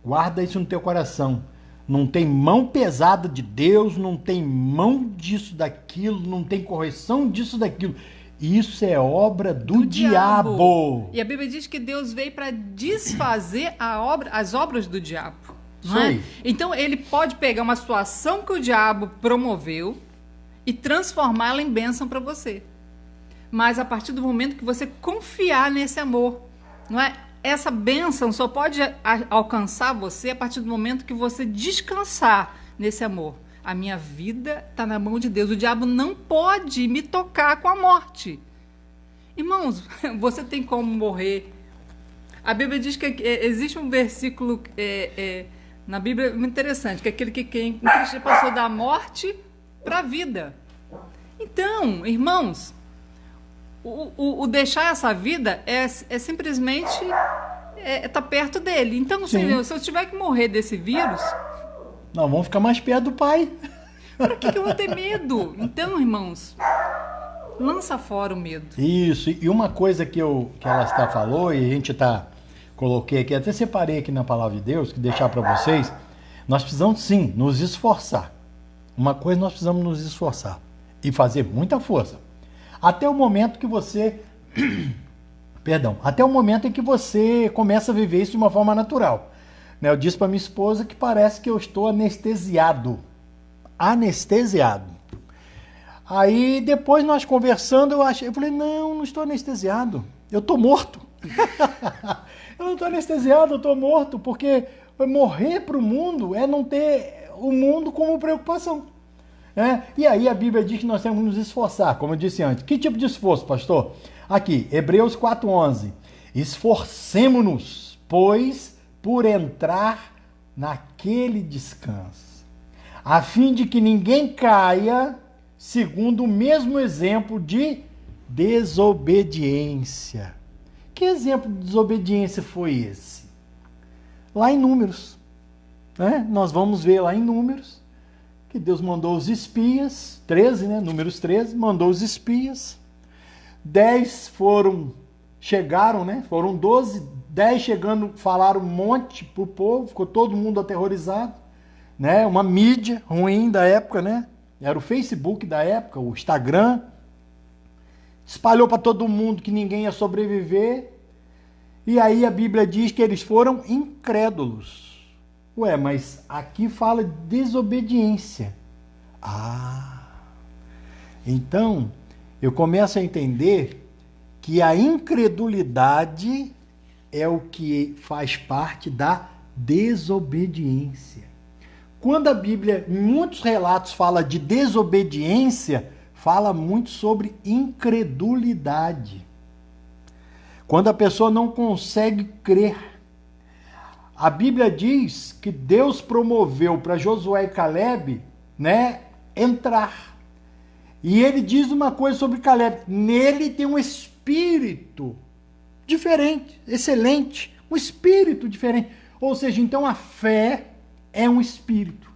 Guarda isso no teu coração. Não tem mão pesada de Deus, não tem mão disso, daquilo, não tem correção disso, daquilo. Isso é obra do diabo. E a Bíblia diz que Deus veio para desfazer as obras do diabo. Não é? Então ele pode pegar uma situação que o diabo promoveu e transformá-la em bênção para você. Mas a partir do momento que você confiar nesse amor, não é? Essa bênção só pode alcançar você a partir do momento que você descansar nesse amor. A minha vida está na mão de Deus. O diabo não pode me tocar com a morte. Irmãos, você tem como morrer. A Bíblia diz que existe um versículo na Bíblia muito interessante, que é aquele que em Cristo passou da morte para a vida. Então, irmãos, o deixar essa vida é simplesmente tá perto dele. Então, se eu tiver que morrer desse vírus... Não, vamos ficar mais perto do Pai. Para que eu vou ter medo? Então, irmãos, lança fora o medo. Isso, e uma coisa que ela falou, e a gente coloquei aqui, até separei aqui na palavra de Deus, que deixar para vocês, nós precisamos sim nos esforçar. Uma coisa nós precisamos nos esforçar e fazer muita força. Até o momento que você, até o momento em que você começa a viver isso de uma forma natural. Né? Eu disse para minha esposa que parece que eu estou anestesiado. Aí depois nós conversando, eu falei, não estou anestesiado, eu estou morto. Eu não estou anestesiado, eu estou morto, porque morrer para o mundo é não ter o mundo como preocupação. E aí a Bíblia diz que nós temos que nos esforçar, como eu disse antes. Que tipo de esforço, pastor? Aqui, Hebreus 4:11. Esforcemo-nos, pois, por entrar naquele descanso, a fim de que ninguém caia segundo o mesmo exemplo de desobediência. Que exemplo de desobediência foi esse? Lá em Números. Nós vamos ver lá em Números que Deus mandou os espias, 13, Números 13, mandou os espias, 10 chegaram, foram 12, 10 chegando, falaram um monte pro povo, ficou todo mundo aterrorizado, uma mídia ruim da época, era o Facebook da época, o Instagram, espalhou para todo mundo que ninguém ia sobreviver, e aí a Bíblia diz que eles foram incrédulos. Ué, mas aqui fala de desobediência. Então eu começo a entender que a incredulidade é o que faz parte da desobediência. Quando a Bíblia, em muitos relatos, fala de desobediência, fala muito sobre incredulidade. Quando a pessoa não consegue crer. A Bíblia diz que Deus promoveu para Josué e Caleb, entrar. E ele diz uma coisa sobre Caleb. Nele tem um espírito diferente, excelente. Um espírito diferente. Ou seja, então a fé é um espírito.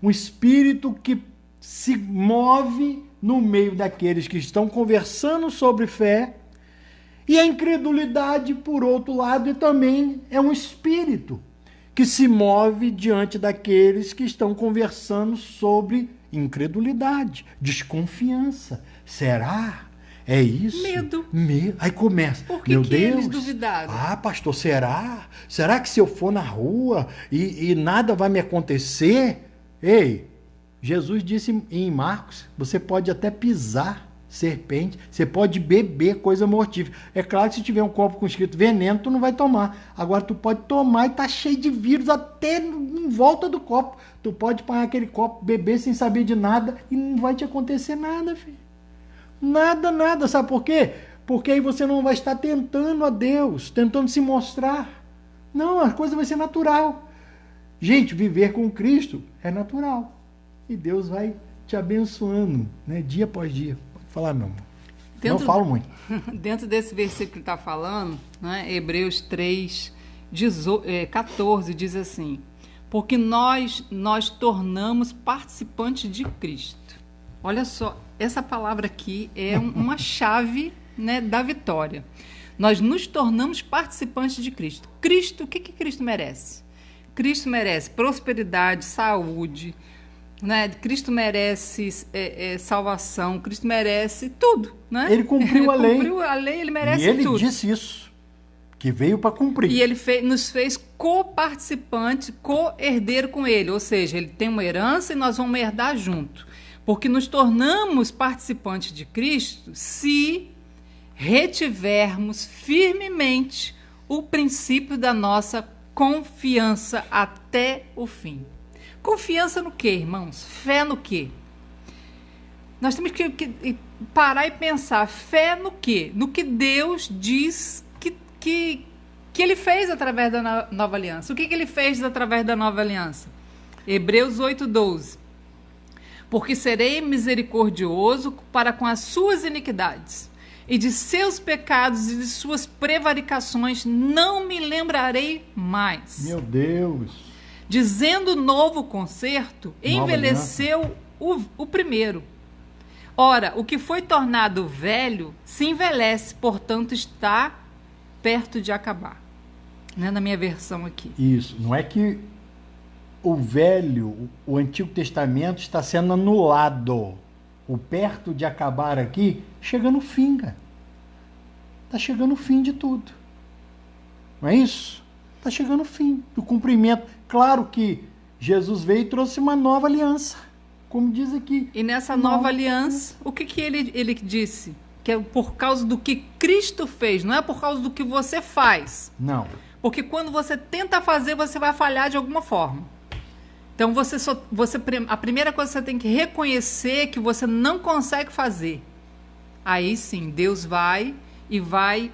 Um espírito que se move no meio daqueles que estão conversando sobre fé. E a incredulidade, por outro lado, também é um espírito que se move diante daqueles que estão conversando sobre incredulidade, desconfiança. Será? É isso? Medo. Aí começa. Por que eles duvidaram? Pastor, será? Será que se eu for na rua e nada vai me acontecer? Ei, Jesus disse em Marcos, você pode até pisar serpente, você pode beber coisa mortífera. É claro que se tiver um copo com escrito veneno, tu não vai tomar. Agora tu pode tomar e tá cheio de vírus até em volta do copo. Tu pode parar aquele copo, beber sem saber de nada e não vai te acontecer nada, filho. Nada. Sabe por quê? Porque aí você não vai estar tentando a Deus, tentando se mostrar. Não, a coisa vai ser natural. Gente, viver com Cristo é natural. E Deus vai te abençoando, dia após dia. Falar, meu amor. Não falo muito. Dentro desse versículo que está falando, Hebreus 3, 14, diz assim, porque nós tornamos participantes de Cristo. Olha só, essa palavra aqui é uma chave da vitória. Nós nos tornamos participantes de Cristo. Cristo, o que Cristo merece? Cristo merece prosperidade, saúde, né? Cristo merece salvação, Cristo merece tudo, né? Ele cumpriu a lei. Cumpriu a lei, ele merece tudo. E ele tudo. disse isso, que veio para cumprir. E ele nos fez co-participante, co-herdeiro com ele, ou seja, ele tem uma herança e nós vamos herdar junto. Porque nos tornamos participantes de Cristo se retivermos firmemente o princípio da nossa confiança até o fim. Confiança no quê, irmãos? Fé no quê? Nós temos que parar e pensar, fé no quê? No que Deus diz que ele fez através da nova aliança. O que ele fez através da nova aliança? Hebreus 8:12. Porque serei misericordioso para com as suas iniquidades, e de seus pecados e de suas prevaricações não me lembrarei mais. Meu Deus! Dizendo novo concerto, envelheceu o primeiro. Ora, o que foi tornado velho se envelhece, portanto está perto de acabar. Né? Na minha versão aqui. Isso, não é que o velho, o Antigo Testamento está sendo anulado. O perto de acabar aqui, chega no fim, cara. Está chegando o fim de tudo. Não é isso? Está chegando o fim do cumprimento. Claro que Jesus veio e trouxe uma nova aliança, como diz aqui. E nessa nova aliança, o que ele disse? Que é por causa do que Cristo fez, não é por causa do que você faz. Não. Porque quando você tenta fazer, você vai falhar de alguma forma. Então, a primeira coisa que você tem que reconhecer é que você não consegue fazer. Aí sim, Deus vai e vai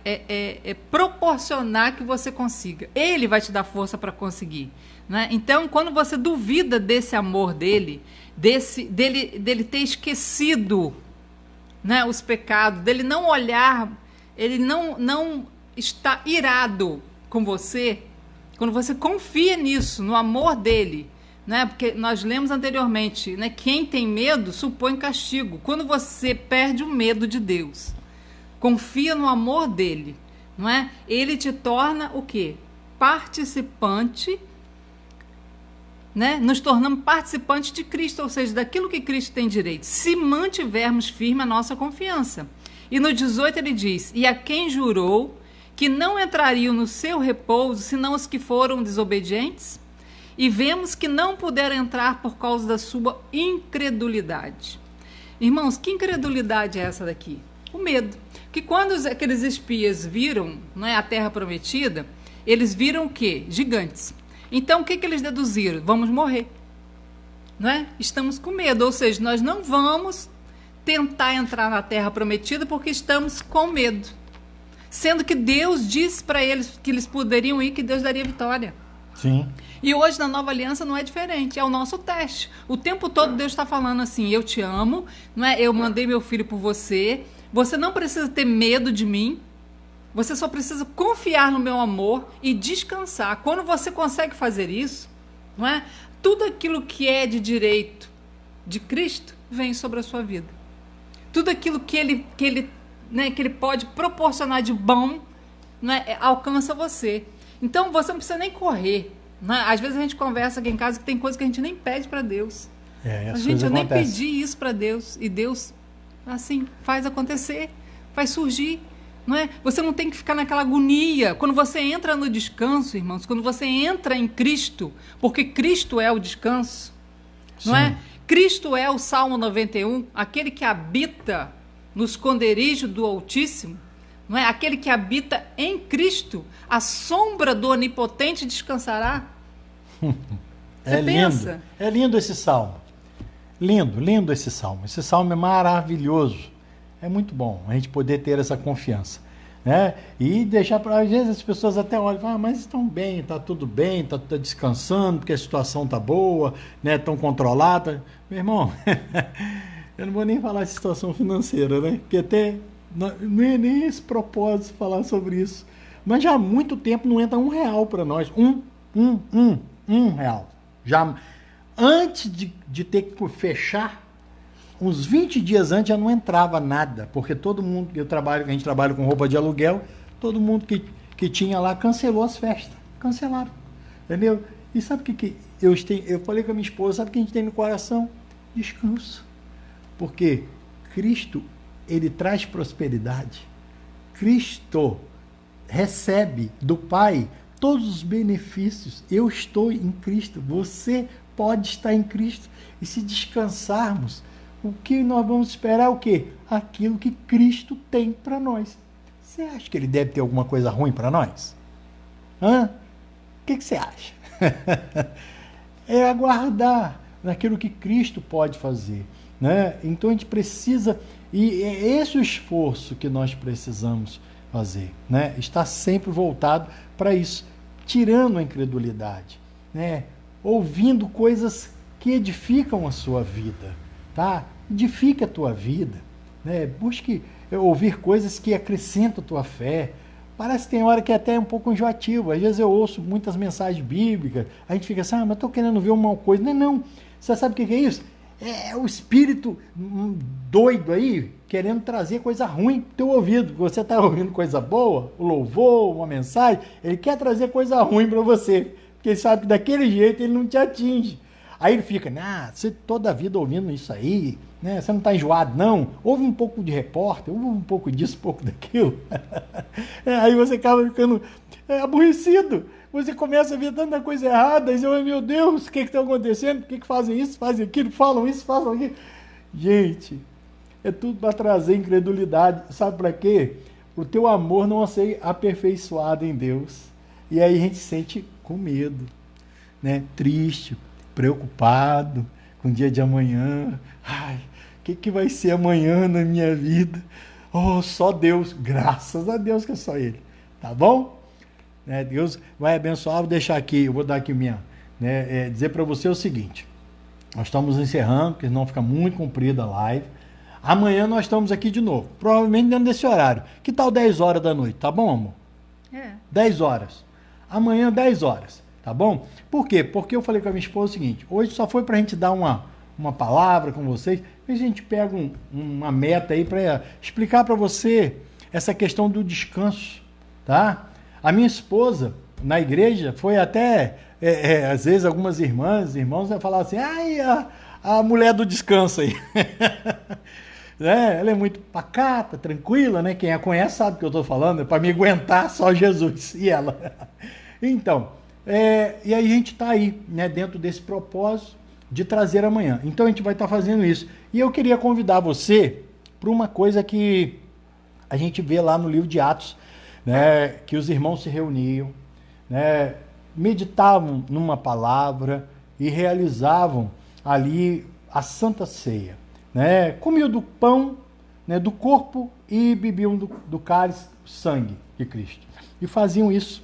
proporcionar que você consiga. Ele vai te dar força para conseguir. Né? Então, quando você duvida desse amor dele, dele ter esquecido, né, os pecados, dele não olhar, ele não está irado com você, quando você confia nisso, no amor dele, né? Porque nós lemos anteriormente, né? Quem tem medo supõe castigo. Quando você perde o medo de Deus, confia no amor dele, não é? Ele te torna o quê? Participante, né? Nos tornamos participantes de Cristo, ou seja, daquilo que Cristo tem direito, se mantivermos firme a nossa confiança. E no 18 ele diz, e a quem jurou que não entrariam no seu repouso, senão os que foram desobedientes, e vemos que não puderam entrar por causa da sua incredulidade. Irmãos, que incredulidade é essa daqui? O medo. Que quando aqueles espias viram, não é, a terra prometida, eles viram o quê? Gigantes. Então, o que eles deduziram? Vamos morrer. Não é? Estamos com medo, ou seja, nós não vamos tentar entrar na terra prometida porque estamos com medo. Sendo que Deus disse para eles que eles poderiam ir, que Deus daria vitória. Sim. E hoje na nova aliança não é diferente, é o nosso teste. O tempo todo Deus está falando assim, eu te amo, não é? Eu mandei meu filho por você, você não precisa ter medo de mim, você só precisa confiar no meu amor e descansar. Quando você consegue fazer isso, não é? Tudo aquilo que é de direito de Cristo vem sobre a sua vida. Tudo aquilo que ele pode proporcionar de bom, não é? Alcança você. Então você não precisa nem correr. Não é? Às vezes a gente conversa aqui em casa que tem coisa que a gente nem pede para Deus. Eu nem pedi isso para Deus. E Deus, assim, faz acontecer, faz surgir. Não é? Você não tem que ficar naquela agonia. Quando você entra no descanso, irmãos, quando você entra em Cristo, porque Cristo é o descanso, não é? Cristo é o Salmo 91, aquele que habita no esconderijo do Altíssimo, não é? Aquele que habita em Cristo, a sombra do Onipotente descansará. Você pensa? Lindo. É lindo esse salmo. Lindo esse salmo. Esse salmo é maravilhoso. É muito bom a gente poder ter essa confiança, né? E deixar para... Às vezes as pessoas até olham e falam, mas estão bem, está tudo bem, está descansando, porque a situação está boa, né? Estão controlada. Meu irmão, eu não vou nem falar de situação financeira, né? Porque até não é nem esse propósito falar sobre isso. Mas já há muito tempo não entra R$1 para nós. R$1. Já antes de ter que fechar, uns 20 dias antes já não entrava nada, porque todo mundo, a gente trabalha com roupa de aluguel, todo mundo que tinha lá cancelou as festas. Cancelaram. Entendeu? E sabe o que eu falei com a minha esposa, sabe o que a gente tem no coração? Descanso. Porque Cristo, ele traz prosperidade. Cristo recebe do Pai todos os benefícios. Eu estou em Cristo, você pode estar em Cristo. E se descansarmos, o que nós vamos esperar? O quê? Aquilo que Cristo tem para nós. Você acha que ele deve ter alguma coisa ruim para nós? Hã? O que você acha? É aguardar naquilo que Cristo pode fazer, né? Então a gente precisa, e é esse o esforço que nós precisamos fazer, né? Está sempre voltado para isso, tirando a incredulidade, né? Ouvindo coisas que edificam a sua vida, tá? Edifica a tua vida, né? Busque ouvir coisas que acrescentam a tua fé. Parece que tem hora que é até um pouco enjoativo. Às vezes eu ouço muitas mensagens bíblicas, a gente fica assim, mas estou querendo ver uma coisa. Não, não. Você sabe o que é isso? É o espírito doido aí, querendo trazer coisa ruim pro teu ouvido. Você está ouvindo coisa boa, o louvor, uma mensagem, ele quer trazer coisa ruim para você, porque ele sabe que daquele jeito ele não te atinge. Aí ele fica, você toda a vida ouvindo isso aí, né? Você não está enjoado, não? Ouve um pouco de repórter, ouve um pouco disso, um pouco daquilo. Aí você acaba ficando aborrecido. Você começa a ver tanta coisa errada, e você, meu Deus, o que está acontecendo? Por que fazem isso, fazem aquilo, falam isso, falam aquilo? Gente, é tudo para trazer incredulidade. Sabe para quê? O teu amor não ser aperfeiçoado em Deus. E aí a gente sente com medo, né? Triste, preocupado com o dia de amanhã. Ai, o que vai ser amanhã na minha vida? Oh, só Deus, graças a Deus que é só Ele, tá bom? Deus vai abençoar. Vou deixar aqui, eu vou dar aqui minha, dizer para você o seguinte, nós estamos encerrando, porque senão fica muito comprida a live. Amanhã nós estamos aqui de novo, provavelmente dentro desse horário. Que tal 10 horas da noite, tá bom, amor? 10 horas. Amanhã, 10 horas. Tá bom? Por quê? Porque eu falei com a minha esposa o seguinte, hoje só foi para a gente dar uma palavra com vocês, a gente pega uma meta aí para explicar para você essa questão do descanso, tá? A minha esposa, na igreja, foi até, às vezes, algumas irmãs, irmãos, vai falar assim, a mulher do descanso aí. Ela é muito pacata, tranquila, né? Quem a conhece sabe o que eu estou falando, é para me aguentar só Jesus e ela. Então, e aí a gente está aí, né, dentro desse propósito de trazer amanhã. Então a gente vai estar fazendo isso. E eu queria convidar você para uma coisa que a gente vê lá no livro de Atos, né, que os irmãos se reuniam, né, meditavam numa palavra e realizavam ali a Santa Ceia. Né, comiam do pão, né, do corpo e bebiam do cálice, sangue de Cristo. E faziam isso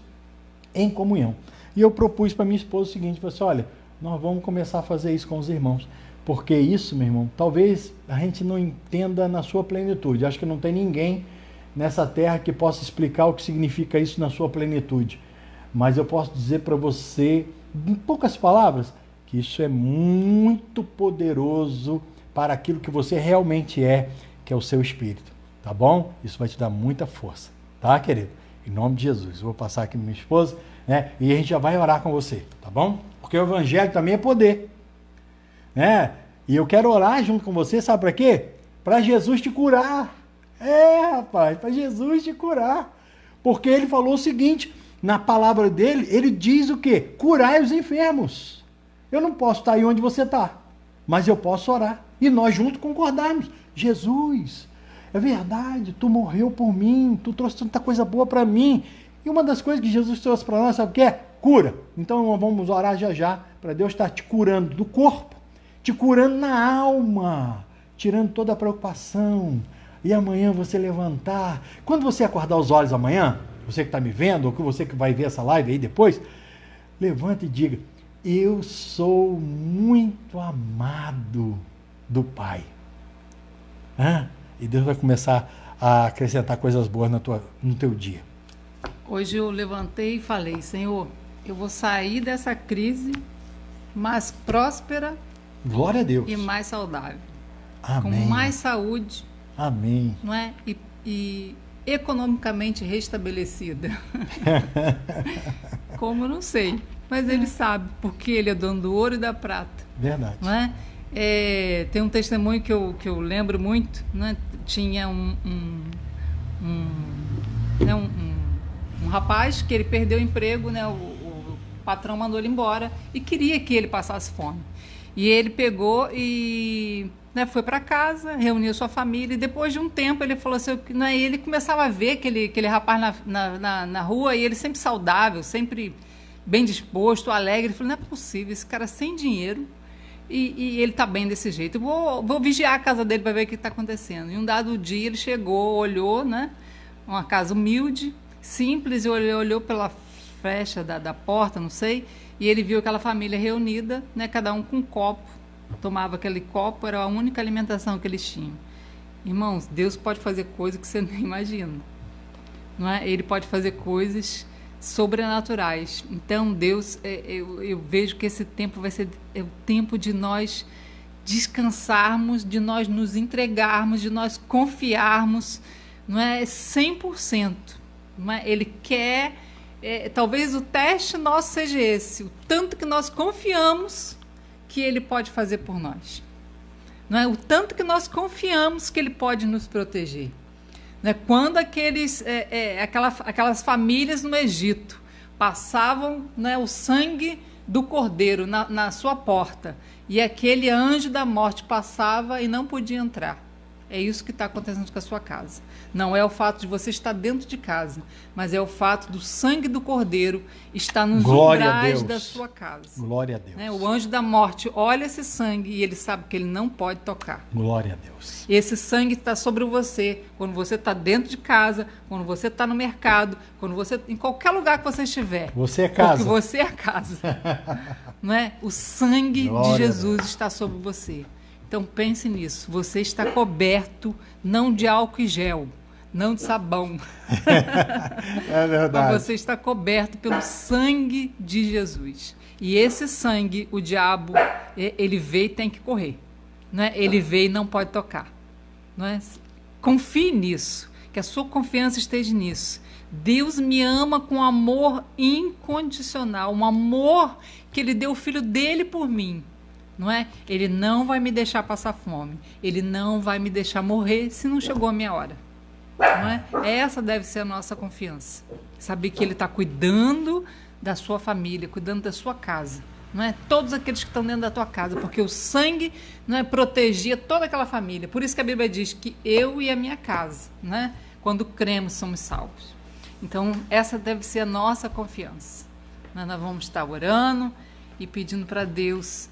em comunhão. E eu propus para minha esposa o seguinte, falei assim, olha, nós vamos começar a fazer isso com os irmãos, porque isso, meu irmão, talvez a gente não entenda na sua plenitude. Acho que não tem ninguém nessa terra que possa explicar o que significa isso na sua plenitude. Mas eu posso dizer para você, em poucas palavras, que isso é muito poderoso para aquilo que você realmente é, que é o seu espírito, tá bom? Isso vai te dar muita força, tá, querido? Em nome de Jesus. Eu vou passar aqui para minha esposa, né? E a gente já vai orar com você, tá bom? Porque o evangelho também é poder, né? E eu quero orar junto com você, sabe para quê? Para Jesus te curar. Rapaz, para Jesus te curar. Porque ele falou o seguinte, na palavra dele, ele diz o quê? Curai os enfermos. Eu não posso estar aí onde você está, mas eu posso orar. E nós juntos concordarmos. Jesus, é verdade, tu morreu por mim, tu trouxe tanta coisa boa para mim. E uma das coisas que Jesus trouxe para nós, sabe o que é? Cura. Então nós vamos orar já para Deus estar te curando do corpo, te curando na alma, tirando toda a preocupação. E amanhã você levantar. Quando você acordar os olhos amanhã, você que está me vendo, ou que você que vai ver essa live aí depois, levanta e diga, eu sou muito amado do Pai. E Deus vai começar a acrescentar coisas boas no teu dia. Hoje eu levantei e falei, Senhor, eu vou sair dessa crise mais próspera, glória a Deus, e mais saudável. Amém. Com mais saúde. Amém. Não é? E economicamente restabelecida. Como, eu não sei, mas ele sabe, porque ele é dono do ouro e da prata. Verdade. Não é? Tem um testemunho que eu lembro muito, né? Tinha um rapaz que ele perdeu o emprego, né? O patrão mandou ele embora e queria que ele passasse fome. E ele pegou e, né, foi para casa, reuniu sua família, e depois de um tempo ele falou assim, né, ele começava a ver aquele rapaz na rua, e ele sempre saudável, sempre bem disposto, alegre. Ele falou, não é possível, esse cara sem dinheiro e ele está bem desse jeito. Eu vou vigiar a casa dele para ver o que está acontecendo. E um dado dia ele chegou, olhou, né, uma casa humilde, simples, e olhou pela frecha da porta, não sei, e ele viu aquela família reunida, né, cada um com um copo, tomava aquele copo, era a única alimentação que eles tinham. Irmãos, Deus pode fazer coisas que você nem imagina, não é? Ele pode fazer coisas sobrenaturais. Então, Deus, eu vejo que esse tempo vai ser o tempo de nós descansarmos, de nós nos entregarmos, de nós confiarmos, não é? 100%. Não é? Ele quer, talvez o teste nosso seja esse, o tanto que nós confiamos que ele pode fazer por nós. Não é? O tanto que nós confiamos que ele pode nos proteger. Não é? Quando aquelas famílias no Egito passavam, né, o sangue do cordeiro na sua porta, e aquele anjo da morte passava e não podia entrar. É isso que está acontecendo com a sua casa. Não é o fato de você estar dentro de casa, mas é o fato do sangue do Cordeiro estar nos umbrais da sua casa. Glória a Deus. Né? O anjo da morte olha esse sangue e ele sabe que ele não pode tocar. Glória a Deus. Esse sangue está sobre você quando você está dentro de casa, quando você está no mercado, quando você, em qualquer lugar que você estiver. Você é casa. Porque você é casa. Não é? O sangue de Jesus está sobre você. Então pense nisso, você está coberto não de álcool e gel, não de sabão. É verdade. Mas você está coberto pelo sangue de Jesus. E esse sangue, o diabo, ele vê e tem que correr. Não é? Ele vê e não pode tocar. Não é? Confie nisso, que a sua confiança esteja nisso. Deus me ama com amor incondicional, um amor que ele deu o filho dele por mim. Não é? Ele não vai me deixar passar fome. Ele não vai me deixar morrer se não chegou a minha hora. Não é? Essa deve ser a nossa confiança. Saber que ele está cuidando da sua família, cuidando da sua casa. Não é? Todos aqueles que estão dentro da tua casa, porque o sangue, não é, protegia toda aquela família. Por isso que a Bíblia diz que eu e a minha casa, não é? Quando cremos, somos salvos. Então, essa deve ser a nossa confiança. Nós vamos estar orando e pedindo para Deus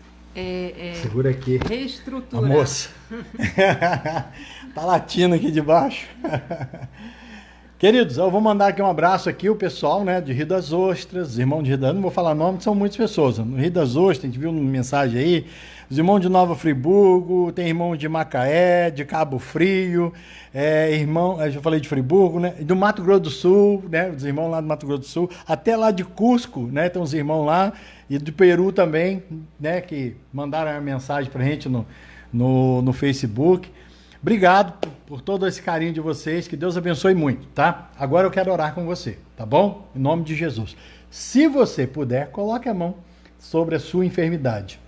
segura aqui. Reestruturar. A moça. Tá latindo aqui de baixo. Queridos, eu vou mandar aqui um abraço aqui, o pessoal, né, de Rio das Ostras, os irmãos de Rio das Ostras, não vou falar nome, são muitas pessoas. No Rio das Ostras, a gente viu uma mensagem aí, os irmãos de Nova Friburgo, tem irmão de Macaé, de Cabo Frio, irmão, eu já falei de Friburgo, né, do Mato Grosso do Sul, né, os irmãos lá do Mato Grosso do Sul, até lá de Cusco, né, tem uns irmãos lá, e do Peru também, né, que mandaram a mensagem pra gente no Facebook. Obrigado por todo esse carinho de vocês, que Deus abençoe muito, tá? Agora eu quero orar com você, tá bom? Em nome de Jesus. Se você puder, coloque a mão sobre a sua enfermidade.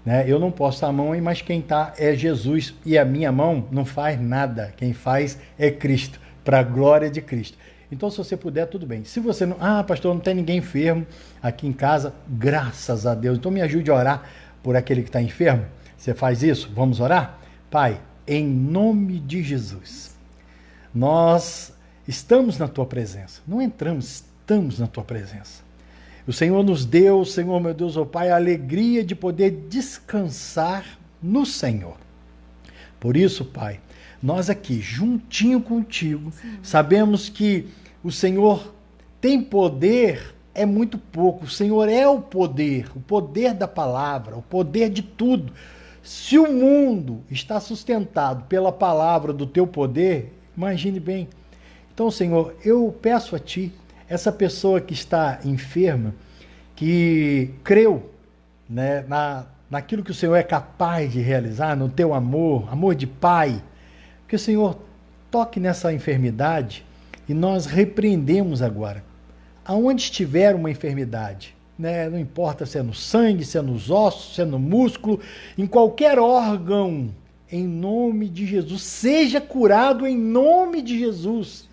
Né? Eu não posso estar a mão aí, mas quem está é Jesus, e a minha mão não faz nada. Quem faz é Cristo, para a glória de Cristo. Então, se você puder, tudo bem. Se você não... pastor, não tem ninguém enfermo aqui em casa, graças a Deus. Então, me ajude a orar por aquele que está enfermo. Você faz isso? Vamos orar? Pai, em nome de Jesus, nós estamos na Tua presença. Não entramos, estamos na Tua presença. O Senhor nos deu, Senhor, meu Deus, ó Pai, a alegria de poder descansar no Senhor. Por isso, Pai, nós aqui, juntinho contigo, sabemos que o Senhor tem poder, é muito pouco. O Senhor é o poder da palavra, o poder de tudo. Se o mundo está sustentado pela palavra do teu poder, imagine bem. Então, Senhor, eu peço a Ti, essa pessoa que está enferma, que creu, né, naquilo que o Senhor é capaz de realizar, no teu amor, amor de Pai, que o Senhor toque nessa enfermidade, E nós repreendemos agora. Aonde estiver uma enfermidade, né? Não importa se é no sangue, se é nos ossos, se é no músculo, em qualquer órgão, em nome de Jesus, seja curado em nome de Jesus.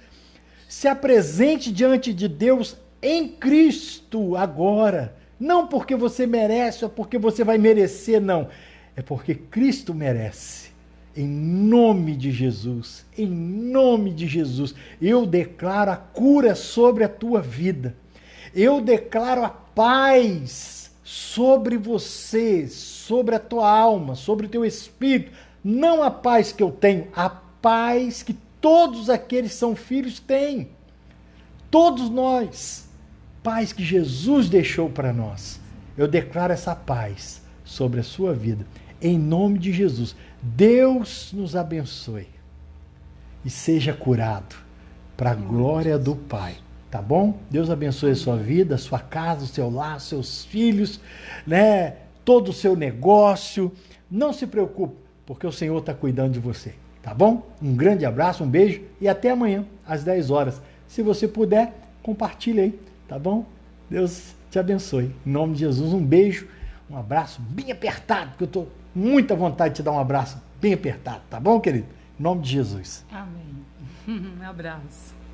Se apresente diante de Deus em Cristo agora. Não porque você merece ou porque você vai merecer, não. É porque Cristo merece. Em nome de Jesus, em nome de Jesus, eu declaro a cura sobre a tua vida. Eu declaro a paz sobre você, sobre a tua alma, sobre o teu espírito. Não a paz que eu tenho, a paz que todos aqueles que são filhos têm. Todos nós. Paz que Jesus deixou para nós. Eu declaro essa paz sobre a sua vida. Em nome de Jesus. Deus nos abençoe e seja curado para a glória do Pai, tá bom? Deus abençoe a sua vida, a sua casa, o seu lar, seus filhos, né? Todo o seu negócio. Não se preocupe, porque o Senhor está cuidando de você, tá bom? Um grande abraço, um beijo e até amanhã às 10 horas. Se você puder, compartilhe aí, tá bom? Deus te abençoe. Em nome de Jesus, um beijo, um abraço bem apertado, porque eu estou muita vontade de te dar um abraço bem apertado, tá bom, querido? Em nome de Jesus. Amém. Um abraço.